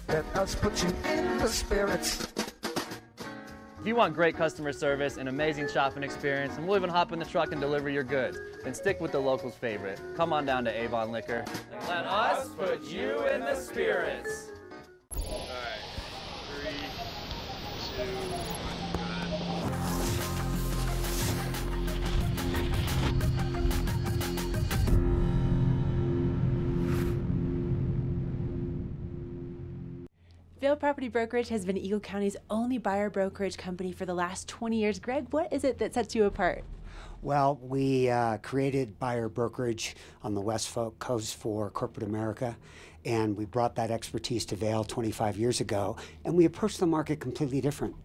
Let us put you in the spirits. If you want great customer service and amazing shopping experience, and we'll even hop in the truck and deliver your goods, then stick with the locals' favorite. Come on down to Avon Liquor. Let us put you in the spirits. All right, 3, 2, 1, Vail Property Brokerage has been Eagle County's only buyer brokerage company for the last 20 years. Greg, what is it that sets you apart? Well, we created buyer brokerage on the West Coast for corporate America, and we brought that expertise to Vail 25 years ago, and we approached the market completely different.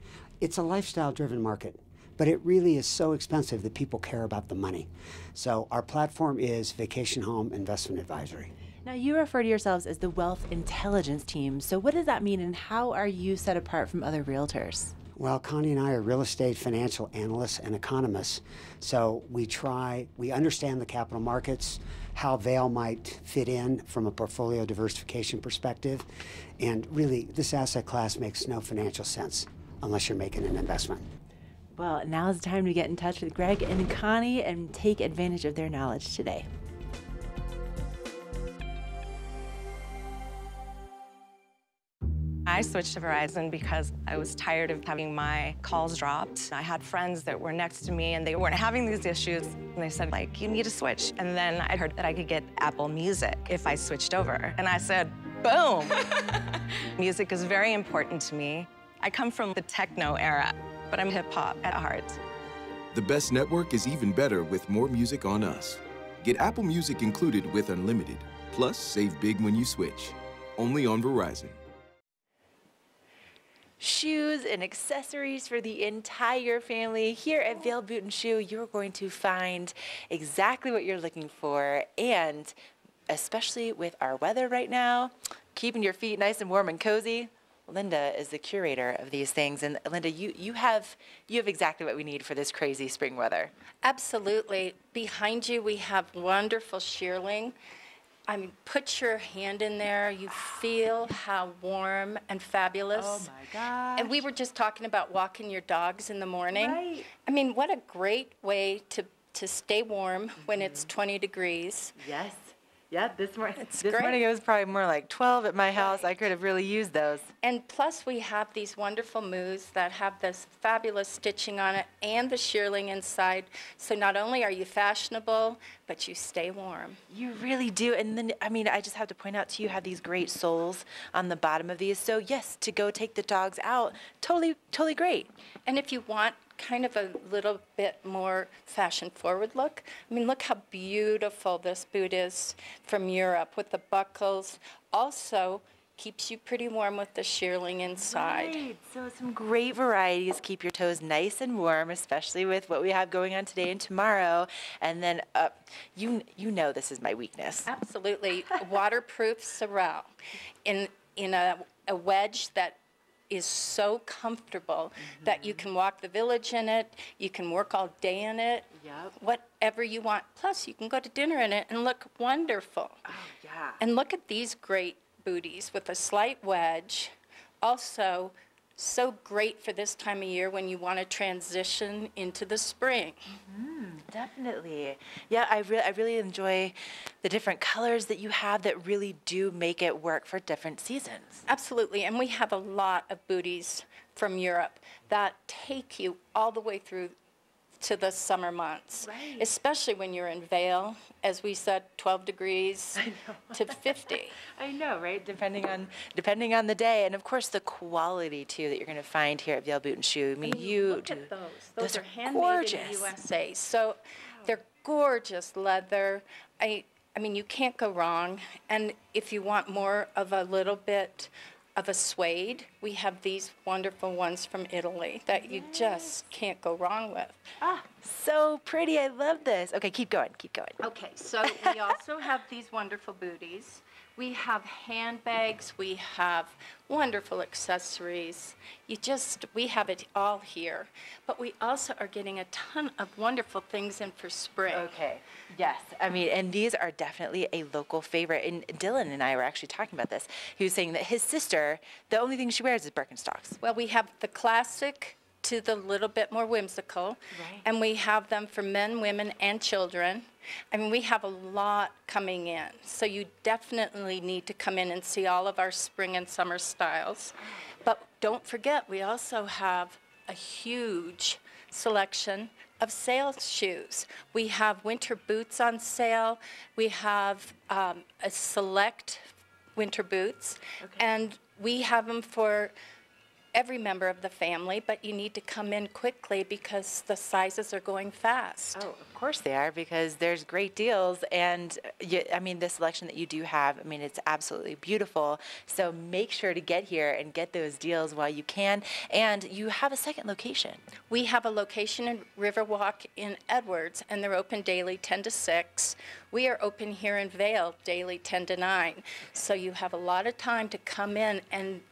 It's a lifestyle-driven market, but it really is so expensive that people care about the money. So our platform is Vacation Home Investment Advisory. Now, you refer to yourselves as the Wealth Intelligence Team. So what does that mean, and how are you set apart from other realtors? Well, Connie and I are real estate financial analysts and economists, so we understand the capital markets, how Vail might fit in from a portfolio diversification perspective, and really, this asset class makes no financial sense unless you're making an investment. Well, now is the time to get in touch with Greg and Connie and take advantage of their knowledge today. I switched to Verizon because I was tired of having my calls dropped. I had friends that were next to me and they weren't having these issues. And they said, like, you need to switch. And then I heard that I could get Apple Music if I switched over. And I said, boom. Music is very important to me. I come from the techno era, but I'm hip hop at heart. The best network is even better with more music on us. Get Apple Music included with Unlimited. Plus, save big when you switch. Only on Verizon. Shoes and accessories for the entire family. Here at Vail Boot and Shoe, you're going to find exactly what you're looking for, and especially with our weather right now, keeping your feet nice and warm and cozy. Linda is the curator of these things, and Linda, you have exactly what we need for this crazy spring weather. Absolutely. Behind you, we have wonderful shearling. I mean, put your hand in there. You feel how warm and fabulous. Oh my gosh. And we were just talking about walking your dogs in the morning. Right. I mean, what a great way to stay warm when it's 20 degrees. Yes. Yeah, this morning great. It was probably more like 12 at my house. I could have really used those. And plus, we have these wonderful moves that have this fabulous stitching on it and the shearling inside. So not only are you fashionable, but you stay warm. You really do. And then, I mean, I just have to point out to you, have these great soles on the bottom of these. So yes, to go take the dogs out, totally great. And if you want kind of a little bit more fashion-forward look, I mean, look how beautiful this boot is from Europe with the buckles. Also, keeps you pretty warm with the shearling inside. Right. So some great varieties. Keep your toes nice and warm, especially with what we have going on today and tomorrow. And then, you know this is my weakness. Absolutely. Waterproof Sorrel in a wedge that is so comfortable that you can walk the village in it, you can work all day in it, whatever you want. Plus, you can go to dinner in it and look wonderful. Oh, yeah. And look at these great booties with a slight wedge. Also, so great for this time of year when you want to transition into the spring. Definitely. Yeah, I really enjoy the different colors that you have that really do make it work for different seasons. Absolutely, and we have a lot of booties from Europe that take you all the way through to the summer months, especially when you're in Vail, as we said, 12 degrees to 50. I know, right? Depending on the day, and of course the quality too that you're going to find here at Vail Boot and Shoe. I mean, look at those. Those are handmade in the USA. So they're gorgeous leather. I mean, you can't go wrong. And if you want more of a little bit of a suede, we have these wonderful ones from Italy that you just can't go wrong with. Ah, so pretty. I love this. Okay, keep going. Okay, so we also have these wonderful booties. We have handbags, we have wonderful accessories. We have it all here. But we also are getting a ton of wonderful things in for spring. Okay, yes. I mean, and these are definitely a local favorite. And Dylan and I were actually talking about this. He was saying that his sister, the only thing she wears is Birkenstocks. Well, we have the classic to the little bit more whimsical. And we have them for men, women, and children. I mean, we have a lot coming in, so you definitely need to come in and see all of our spring and summer styles. But don't forget, we also have a huge selection of sales shoes. We have winter boots on sale. We have a select winter boots, and we have them for every member of the family, but you need to come in quickly because the sizes are going fast. Oh, of course they are, because there's great deals, and I mean, the selection that you do have, I mean, it's absolutely beautiful. So make sure to get here and get those deals while you can. And you have a second location. We have a location in Riverwalk in Edwards, and they're open daily 10 to 6. We are open here in Vail daily 10 to 9. So you have a lot of time to come in and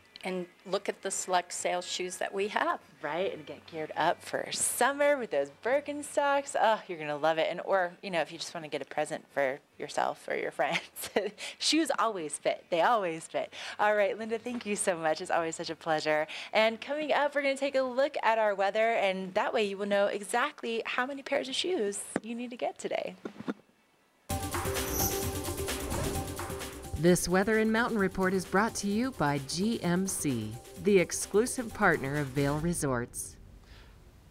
look at the select sales shoes that we have. Right, and get geared up for summer with those Birkenstocks. Oh, you're gonna love it. And or, you know, if you just want to get a present for yourself or your friends, shoes always fit. They always fit. All right, Linda, thank you so much. It's always such a pleasure. And coming up, we're gonna take a look at our weather, and that way you will know exactly how many pairs of shoes you need to get today. This Weather and Mountain Report is brought to you by GMC, the exclusive partner of Vail Resorts.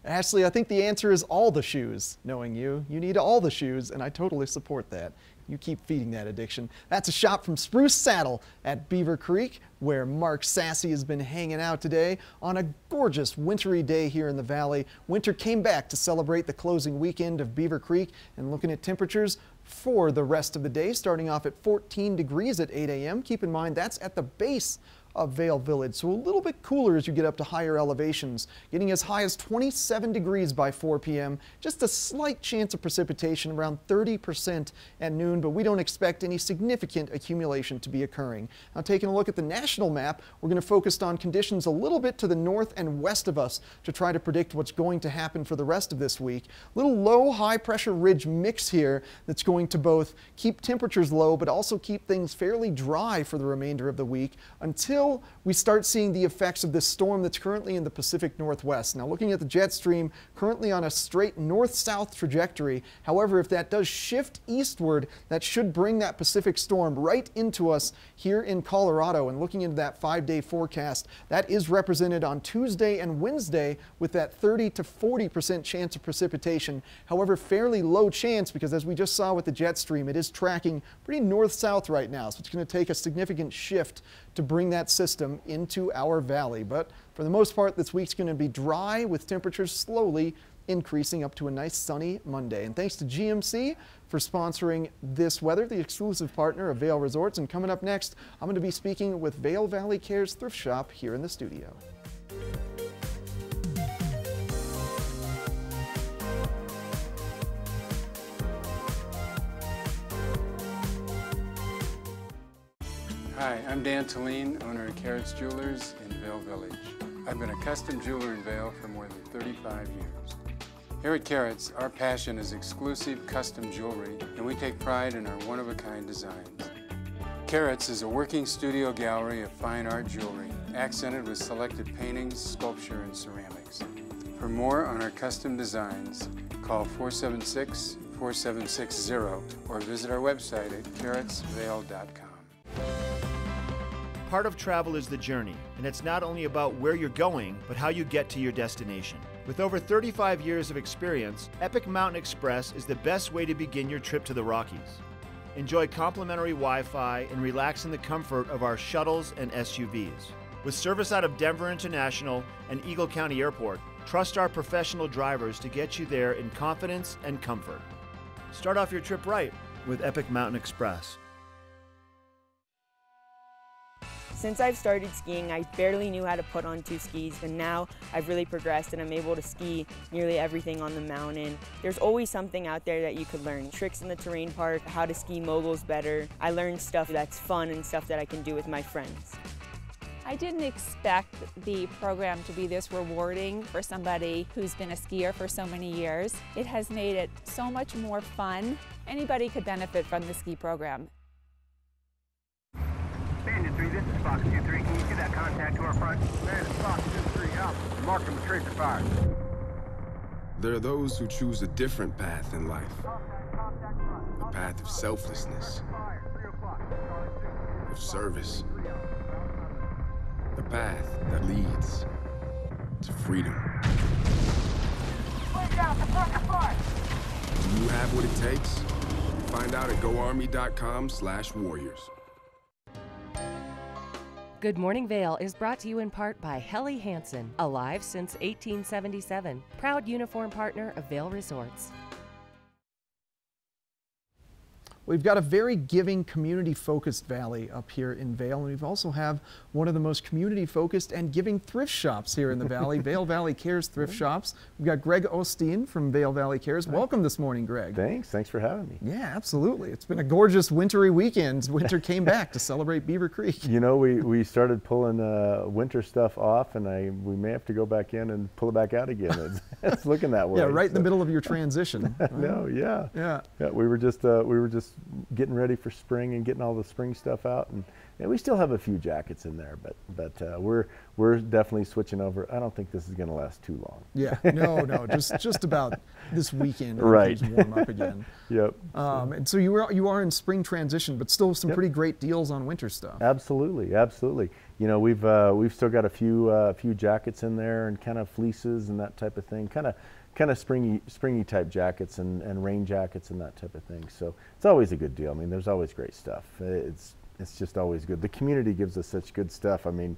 Ashley, I think the answer is all the shoes. Knowing you, you need all the shoes, and I totally support that. You keep feeding that addiction. That's a shot from Spruce Saddle at Beaver Creek, where Mark Sassy has been hanging out today on a gorgeous wintry day here in the valley. Winter came back to celebrate the closing weekend of Beaver Creek, and looking at temperatures for the rest of the day, starting off at 14 degrees at 8 a.m. Keep in mind that's at the base of Vail Village, so a little bit cooler as you get up to higher elevations, getting as high as 27 degrees by 4 p.m. Just a slight chance of precipitation, around 30% at noon, but we don't expect any significant accumulation to be occurring. Now, taking a look at the national map, we're going to focus on conditions a little bit to the north and west of us to try to predict what's going to happen for the rest of this week. Little low high pressure ridge mix here that's going to both keep temperatures low but also keep things fairly dry for the remainder of the week until we start seeing the effects of this storm that's currently in the Pacific Northwest. Now, looking at the jet stream, currently on a straight north-south trajectory. However, if that does shift eastward, that should bring that Pacific storm right into us here in Colorado. And looking into that 5-day forecast, that is represented on Tuesday and Wednesday with that 30 to 40% chance of precipitation. However, fairly low chance because, as we just saw with the jet stream, it is tracking pretty north-south right now. So it's going to take a significant shift to bring that system into our valley. But for the most part, this week's going to be dry with temperatures slowly increasing up to a nice sunny Monday. And thanks to GMC for sponsoring this weather, the exclusive partner of Vail Resorts. And coming up next, I'm going to be speaking with Vail Valley Cares Thrift Shop here in the studio. Hi, I'm Dan Talene, owner of Carrots Jewelers in Vail Village. I've been a custom jeweler in Vail for more than 35 years. Here at Carrots, our passion is exclusive custom jewelry, and we take pride in our one-of-a-kind designs. Carrots is a working studio gallery of fine art jewelry, accented with selected paintings, sculpture, and ceramics. For more on our custom designs, call 476-4760 or visit our website at carrotsvail.com. Part of travel is the journey, and it's not only about where you're going, but how you get to your destination. With over 35 years of experience, Epic Mountain Express is the best way to begin your trip to the Rockies. Enjoy complimentary Wi-Fi and relax in the comfort of our shuttles and SUVs. With service out of Denver International and Eagle County Airport, trust our professional drivers to get you there in confidence and comfort. Start off your trip right with Epic Mountain Express. Since I've started skiing, I barely knew how to put on 2 skis, and now I've really progressed and I'm able to ski nearly everything on the mountain. There's always something out there that you could learn. Tricks in the terrain park, how to ski moguls better. I learned stuff that's fun and stuff that I can do with my friends. I didn't expect the program to be this rewarding for somebody who's been a skier for so many years. It has made it so much more fun. Anybody could benefit from the ski program. Bandit 3, this is Fox 2-3. Can you see that contact to our front? Bandit Fox 2-3, out. Mark him with tracer fire. There are those who choose a different path in life. A path of selflessness, of service. A path that leads to freedom. Do you have what it takes? Find out at goarmy.com/warriors. Good Morning Vail is brought to you in part by Helly Hansen, alive since 1877, proud uniform partner of Vail Resorts. We've got a very giving, community-focused valley up here in Vail, and we also have one of the most community-focused and giving thrift shops here in the valley, Vail Valley Cares Thrift Shops. We've got Greg Osteen from Vail Valley Cares. Welcome this morning, Greg. Thanks for having me. Yeah, absolutely. It's been a gorgeous wintry weekend. Winter came back to celebrate Beaver Creek. You know, we started pulling winter stuff off, and we may have to go back in and pull it back out again. It's looking that way. Yeah, right in the middle of your transition. No, yeah. Yeah. We were just getting ready for spring and getting all the spring stuff out, and we still have a few jackets in there, but we're definitely switching over. I don't think this is going to last too long. Yeah, no, just about this weekend. Right. Things warm up again. Yep. And so you are in spring transition, but still some pretty great deals on winter stuff. Absolutely. You know, we've still got a few jackets in there, and kind of fleeces and that type of thing. Kind of springy type jackets and rain jackets and that type of thing. So it's always a good deal. I mean, there's always great stuff. It's just always good. The community gives us such good stuff. I mean,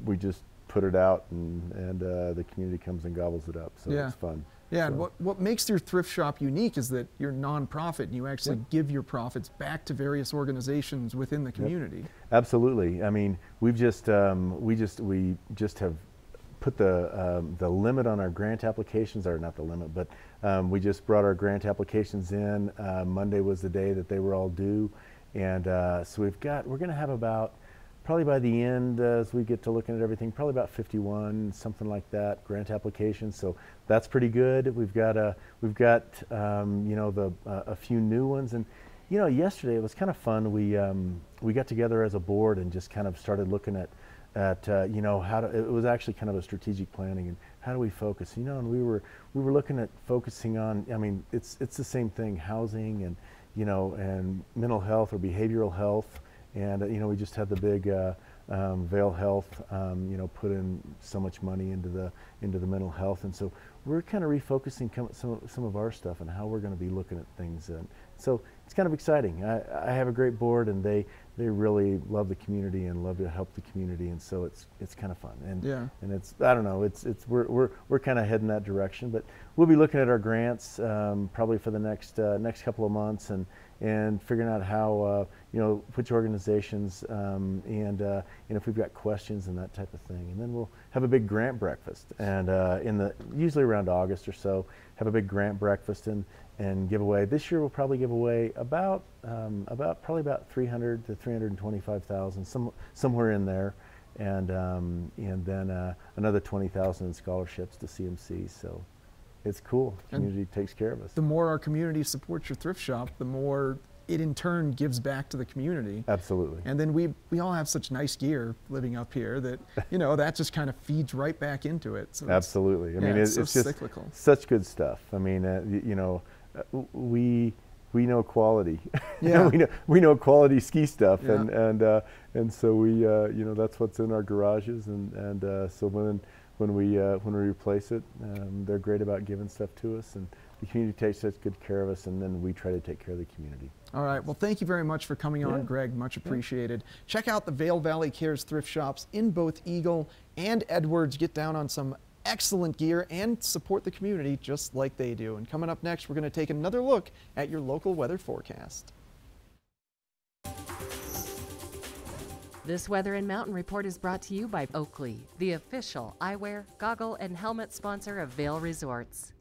we just put it out, and the community comes and gobbles it up. So it's fun. Yeah, so. And what makes your thrift shop unique is that you're nonprofit, and you actually give your profits back to various organizations within the community. Absolutely. I mean, we just have put the limit on our grant applications, or not the limit, but we just brought our grant applications in. Monday was the day that they were all due, and so we're going to have about, probably by the end, as we get to looking at everything, probably about 51, something like that, grant applications. So that's pretty good. We've got a few new ones, and you know, yesterday it was kind of fun. We got together as a board and just kind of started looking at you know, it was actually kind of a strategic planning, and how do we focus, you know, and we were looking at focusing on, I mean, it's the same thing, housing and, you know, and mental health or behavioral health, and you know, we just had the big Vail Health, you know, put in so much money into the mental health, and so we're kind of refocusing some of our stuff and how we're going to be looking at things, and so it's kind of exciting. I have a great board, and they really love the community and love to help the community, and so it's kind of fun. And it's, I don't know, we're kind of heading that direction, but we'll be looking at our grants probably for the next couple of months, and figuring out how you know, which organizations and if we've got questions and that type of thing, and then we'll have a big grant breakfast, and usually around August or so, have a big grant breakfast and give away. This year we'll probably give away about 300 to 325,000, somewhere in there, and then another 20,000 in scholarships to CMC. So it's cool. The community takes care of us. The more our community supports your thrift shop, the more it in turn gives back to the community. Absolutely. And then we all have such nice gear living up here that, you know, that just kind of feeds right back into it. So absolutely. I mean, it's just cyclical. Such good stuff. I mean, you know, we know quality. Yeah. we know quality ski stuff, and so we you know, that's what's in our garages, and so when we replace it, they're great about giving stuff to us, and the community takes such good care of us, and then we try to take care of the community. All right. Well, thank you very much for coming on, Greg. Much appreciated. Check out the Vail Valley Cares thrift shops in both Eagle and Edwards. Get down on some excellent gear and support the community just like they do. And coming up next, we're going to take another look at your local weather forecast. This Weather and Mountain Report is brought to you by Oakley, the official eyewear, goggle, and helmet sponsor of Vail Resorts.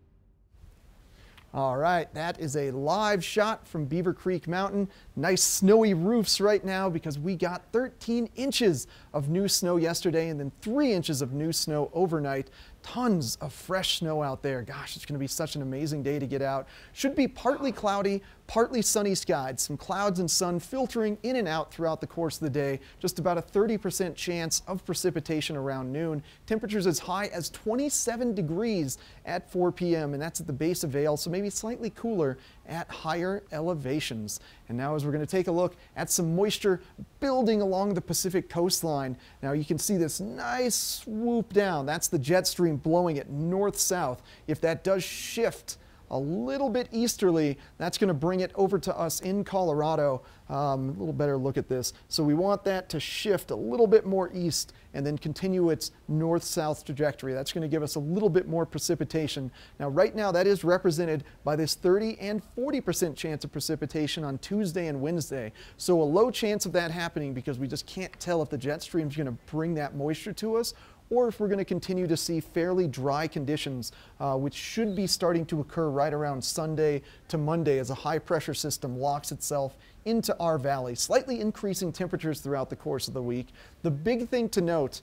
All right, that is a live shot from Beaver Creek Mountain. Nice snowy roofs right now because we got 13 inches of new snow yesterday and then 3 inches of new snow overnight. Tons of fresh snow out there. Gosh, it's going to be such an amazing day to get out. Should be partly cloudy, partly sunny skies. Some clouds and sun filtering in and out throughout the course of the day. Just about a 30% chance of precipitation around noon. Temperatures as high as 27 degrees at 4 p.m. and that's at the base of Vail, so maybe slightly cooler at higher elevations. And now as we're going to take a look at some moisture building along the Pacific coastline. Now you can see this nice swoop down. That's the jet stream blowing it north-south. If that does shift a little bit easterly. That's going to bring it over to us in Colorado. A little better look at this. So we want that to shift a little bit more east and then continue its north-south trajectory. That's going to give us a little bit more precipitation. Now, right now, that is represented by this 30 and 40% chance of precipitation on Tuesday and Wednesday. So a low chance of that happening because we just can't tell if the jet stream is going to bring that moisture to us, or if we're going to continue to see fairly dry conditions, which should be starting to occur right around Sunday to Monday as a high pressure system locks itself into our valley, slightly increasing temperatures throughout the course of the week. The big thing to note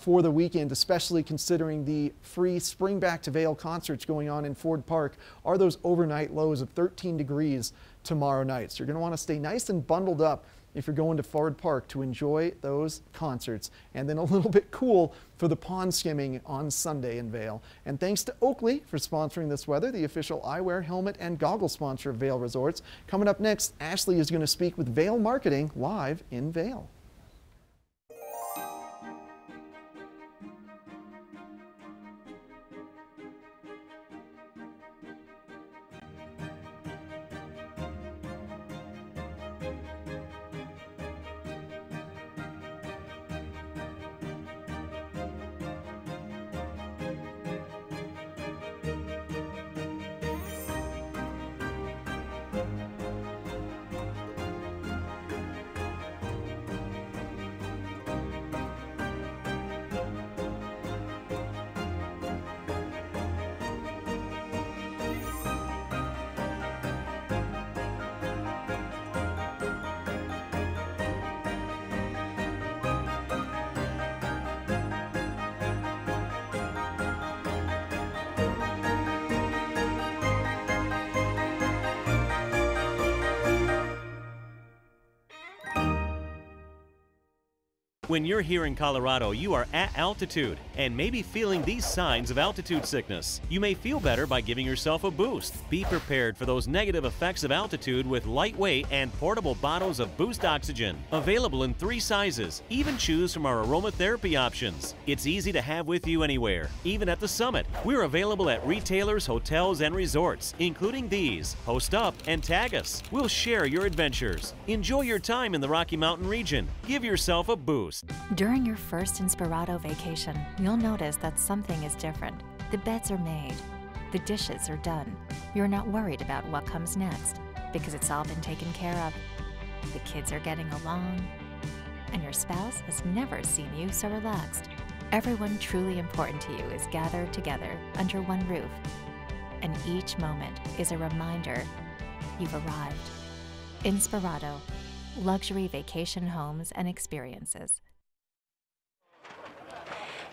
for the weekend, especially considering the free Spring Back to Vail concerts going on in Ford Park, are those overnight lows of 13 degrees tomorrow night. So you're going to want to stay nice and bundled up if you're going to Ford Park to enjoy those concerts, and then a little bit cool for the pond skimming on Sunday in Vail. And thanks to Oakley for sponsoring this weather, the official eyewear, helmet, and goggle sponsor of Vail Resorts. Coming up next, Ashley is going to speak with Vail Marketing live in Vail. When you're here in Colorado, you are at altitude and maybe feeling these signs of altitude sickness. You may feel better by giving yourself a boost. Be prepared for those negative effects of altitude with lightweight and portable bottles of Boost Oxygen. Available in 3 sizes. Even choose from our aromatherapy options. It's easy to have with you anywhere, even at the summit. We're available at retailers, hotels, and resorts, including these. Post up and tag us. We'll share your adventures. Enjoy your time in the Rocky Mountain region. Give yourself a boost. During your first Inspirato vacation, you'll notice that something is different. The beds are made. The dishes are done. You're not worried about what comes next because it's all been taken care of. The kids are getting along, and your spouse has never seen you so relaxed. Everyone truly important to you is gathered together under one roof, and each moment is a reminder you've arrived. Inspirato, luxury vacation homes and experiences.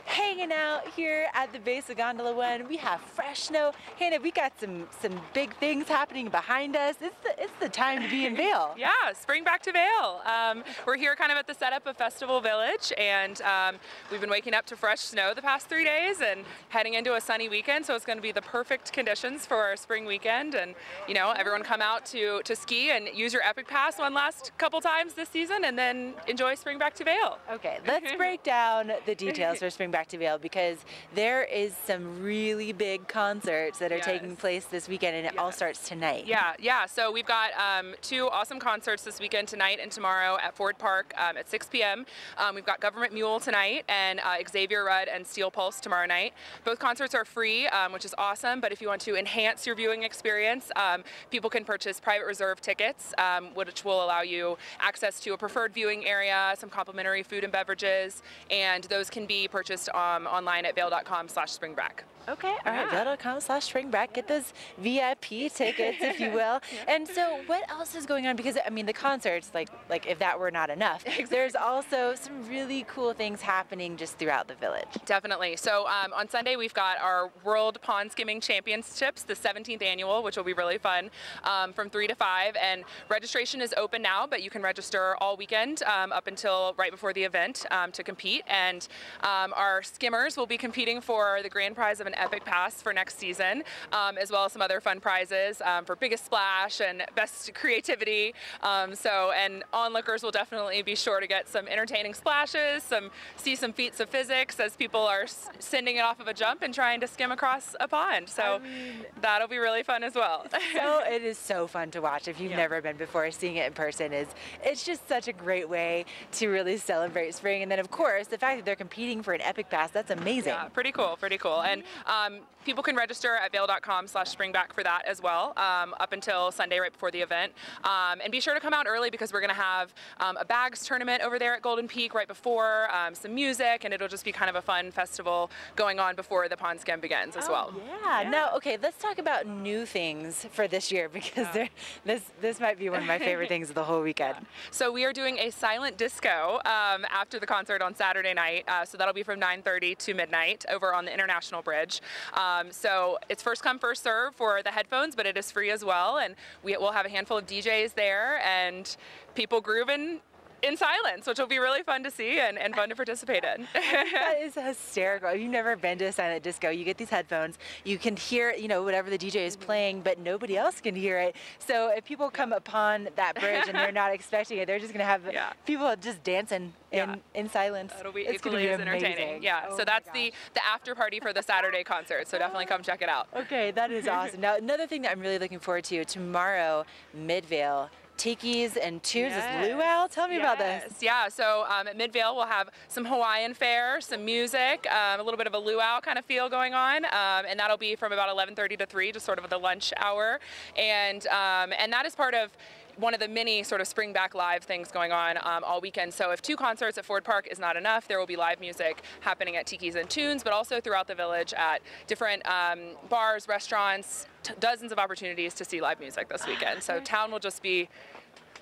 Hanging out here at the base of Gondola 1, we have fresh snow. Hannah, we got some big things happening behind us. It's the time to be in Vail. Yeah, Spring Back to Vail. We're here kind of at the setup of Festival Village, and we've been waking up to fresh snow the past 3 days and heading into a sunny weekend, so it's going to be the perfect conditions for our spring weekend. And you know, everyone come out to ski and use your Epic Pass one last couple times this season, and then enjoy Spring Back to Vail. Okay, let's break down the details for Spring Back to Vail, because there is some really big concerts that are taking place this weekend, and it all starts tonight. Yeah. So we've got 2 awesome concerts this weekend, tonight and tomorrow at Ford Park at 6 p.m. We've got Government Mule tonight and Xavier Rudd and Steel Pulse tomorrow night. Both concerts are free, which is awesome, but if you want to enhance your viewing experience, people can purchase private reserve tickets, which will allow you access to a preferred viewing area, some complimentary food and beverages, and those can be purchased online at vail.com/springback. Okay, all right, vail.com/springback. Get those VIP tickets, if you will. And so what else is going on? Because, I mean, the concerts, like if that were not enough, there's also some really cool things happening just throughout the village. Definitely. So on Sunday, we've got our World Pond Skimming Championships, the 17th annual, which will be really fun, from 3 to 5. And registration is open now, but you can register all weekend up until right before the event to compete. And our skimmers will be competing for the grand prize of an epic pass for next season, as well as some other fun prizes for biggest splash and best creativity. And onlookers will definitely be sure to get some entertaining splashes, see some feats of physics as people are sending it off of a jump and trying to skim across a pond. So that'll be really fun as well. So it is so fun to watch. If you've never been before, seeing it in person it's just such a great way to really celebrate spring. And then of course the fact that they're competing for an epic pass, that's amazing. Yeah, pretty cool, pretty cool. And people can register at vail.com/springback for that as well, up until Sunday right before the event. And be sure to come out early because we're going to have a bags tournament over there at Golden Peak right before, some music, and it'll just be kind of a fun festival going on before the pond skim begins as well. Yeah. Now, okay, let's talk about new things for this year because this might be one of my favorite things of the whole weekend. So we are doing a silent disco after the concert on Saturday night. So that'll be from 9:30 to midnight over on the International Bridge. So it's first come, first serve for the headphones, but it is free as well. And we'll have a handful of DJs there and people grooving in silence, which will be really fun to see and fun to participate in. That is hysterical. If you've never been to a silent disco, you get these headphones, you can hear, whatever the DJ is playing, but nobody else can hear it. So if people come upon that bridge and they're not expecting it, they're just going to have people just dancing in silence. It'll be equally as entertaining. Yeah, so that's the after party for the Saturday concert, so definitely come check it out. Okay, that is awesome. Now, another thing that I'm really looking forward to, tomorrow, Midvale, Tiki's and Tunes is luau. Tell me about this. Yeah, so at Midvale we'll have some Hawaiian fare, some music, a little bit of a luau kind of feel going on, and that'll be from about 11:30 to 3, just sort of the lunch hour, and that is part of one of the many sort of Spring Back Live things going on all weekend. So if 2 concerts at Ford Park is not enough, there will be live music happening at Tiki's and Tunes, but also throughout the village at different bars, restaurants, dozens of opportunities to see live music this weekend. So town will just be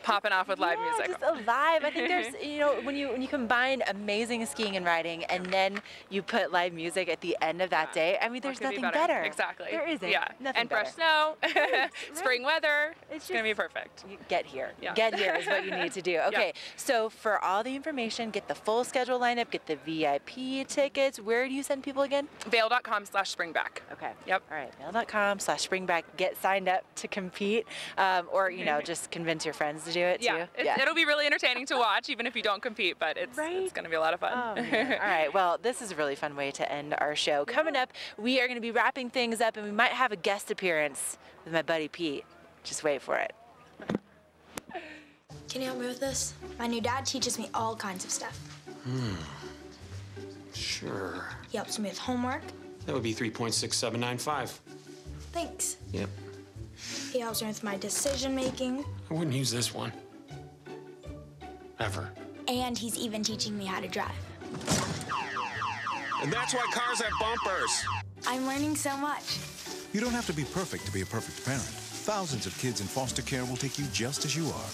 popping off with live music. Just alive. I think there's, when you combine amazing skiing and riding and then you put live music at the end of that day, I mean, there's nothing better. Exactly. There isn't. Yeah. Nothing and better. fresh snow, Right. spring weather. It's going to be perfect. Get here. Yeah. Get here is what you need to do. Okay. So for all the information, get the full schedule lineup, get the VIP tickets. Where do you send people again? Vail.com/springback. Okay. Yep. All right. Vail.com/springback. Get signed up to compete, or just convince your friends to do it too. It'll be really entertaining to watch, even if you don't compete, but it's going to be a lot of fun. Oh, all right, well, this is a really fun way to end our show. Coming up, we are going to be wrapping things up, and we might have a guest appearance with my buddy Pete. Just wait for it. Can you help me with this? My new dad teaches me all kinds of stuff. Sure. He helps me with homework. That would be 3.6795. Thanks. Yep. He helps me with my decision making. I wouldn't use this one. Ever. And he's even teaching me how to drive. And that's why cars have bumpers. I'm learning so much. You don't have to be perfect to be a perfect parent. Thousands of kids in foster care will take you just as you are.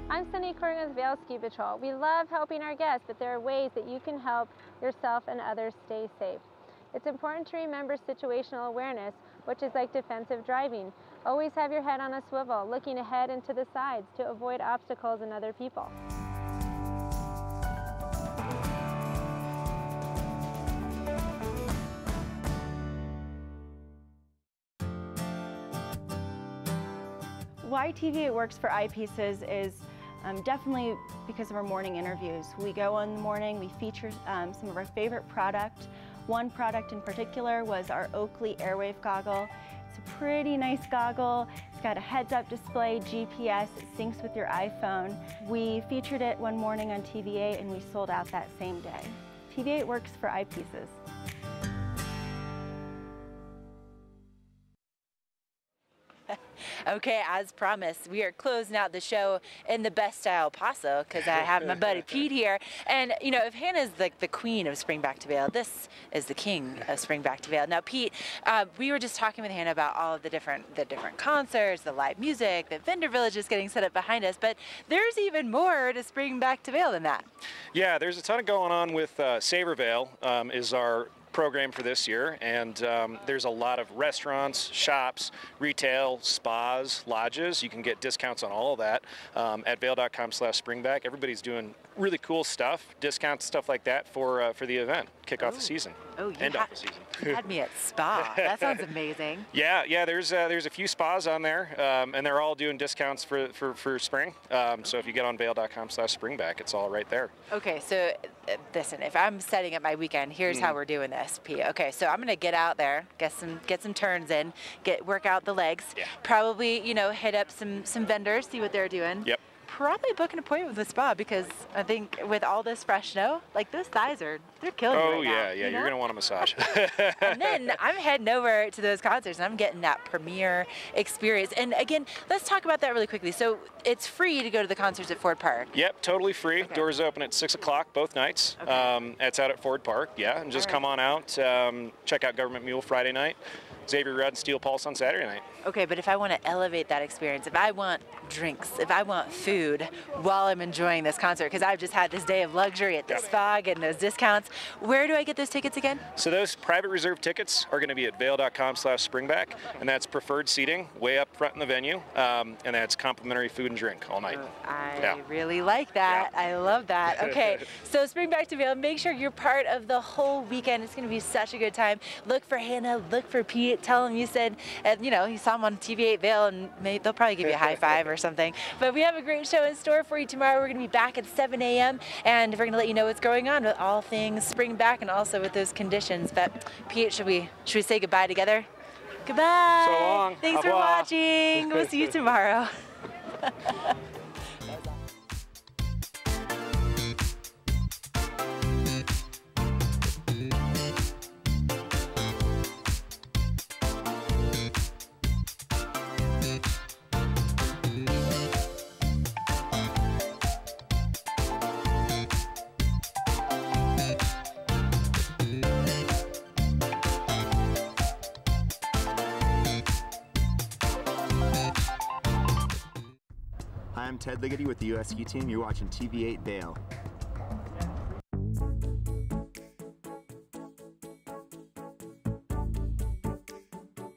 I'm Sunny Corrigan with Vail Ski Patrol. We love helping our guests, but there are ways that you can help yourself and others stay safe. It's important to remember situational awareness, which is like defensive driving. Always have your head on a swivel, looking ahead and to the sides to avoid obstacles and other people. Why TV8 works for eyepieces is definitely because of our morning interviews. We go in the morning, we feature some of our favorite product. One product in particular was our Oakley Airwave goggle. It's a pretty nice goggle. It's got a heads-up display, GPS, it syncs with your iPhone. We featured it one morning on TV8 and we sold out that same day. TV8 works for eyepieces. Okay, as promised, we are closing out the show in the best style possible because I have my buddy Pete here. And, if Hannah's like the queen of Spring Back to Vail, this is the king of Spring Back to Vail. Now, Pete, we were just talking with Hannah about all of the different concerts, the live music, the vendor villages getting set up behind us, but there's even more to Spring Back to Vail than that. Yeah, there's a ton going on with Savor Vail is our program for this year, and there's a lot of restaurants, shops, retail, spas, lodges. You can get discounts on all of that at vail.com/springback. Everybody's doing really cool stuff, discounts, stuff like that for the event, kick off the season. Oh, end off the season. You had me at spa. That sounds amazing. Yeah, there's a few spas on there, and they're all doing discounts for spring. So if you get on vail.com/springback, it's all right there. Okay, so listen, if I'm setting up my weekend, here's how we're doing this, Pete. Okay, so I'm gonna get out there, get some turns in, work out the legs. Yeah. Probably, hit up some vendors, see what they're doing. Yep. Probably book an appointment with the spa, because I think with all this fresh snow, like those thighs they're killing me right now. Oh yeah, you're gonna want a massage. And then I'm heading over to those concerts, and I'm getting that premiere experience. And again, let's talk about that really quickly. So it's free to go to the concerts at Ford Park. Yep, totally free. Okay. Doors open at 6 o'clock both nights. Okay. It's out at Ford Park, yeah, and just come on out, check out Government Mule Friday night, Xavier Rudd and Steel Pulse on Saturday night. Okay, but if I want to elevate that experience, if I want drinks, if I want food while I'm enjoying this concert, because I've just had this day of luxury at the spa, getting those discounts, where do I get those tickets again? So those private reserve tickets are going to be at vail.com/springback, and that's preferred seating way up front in the venue, and that's complimentary food and drink all night. I really like that. Yeah. I love that. Okay, so Springback to Vail, make sure you're part of the whole weekend. It's going to be such a good time. Look for Hannah, look for Pete, tell them you said, you saw them on TV8 Vail, and they'll probably give you a high five or something. But we have a great show in store for you tomorrow. We're going to be back at 7 a.m. and we're going to let you know what's going on with all things Springback and also with those conditions. But Pete, should we say goodbye together? Goodbye. So long. Thanks for watching. We'll see you tomorrow. Hi, I'm Ted Ligety with the US Ski Team. You're watching TV8 Vail.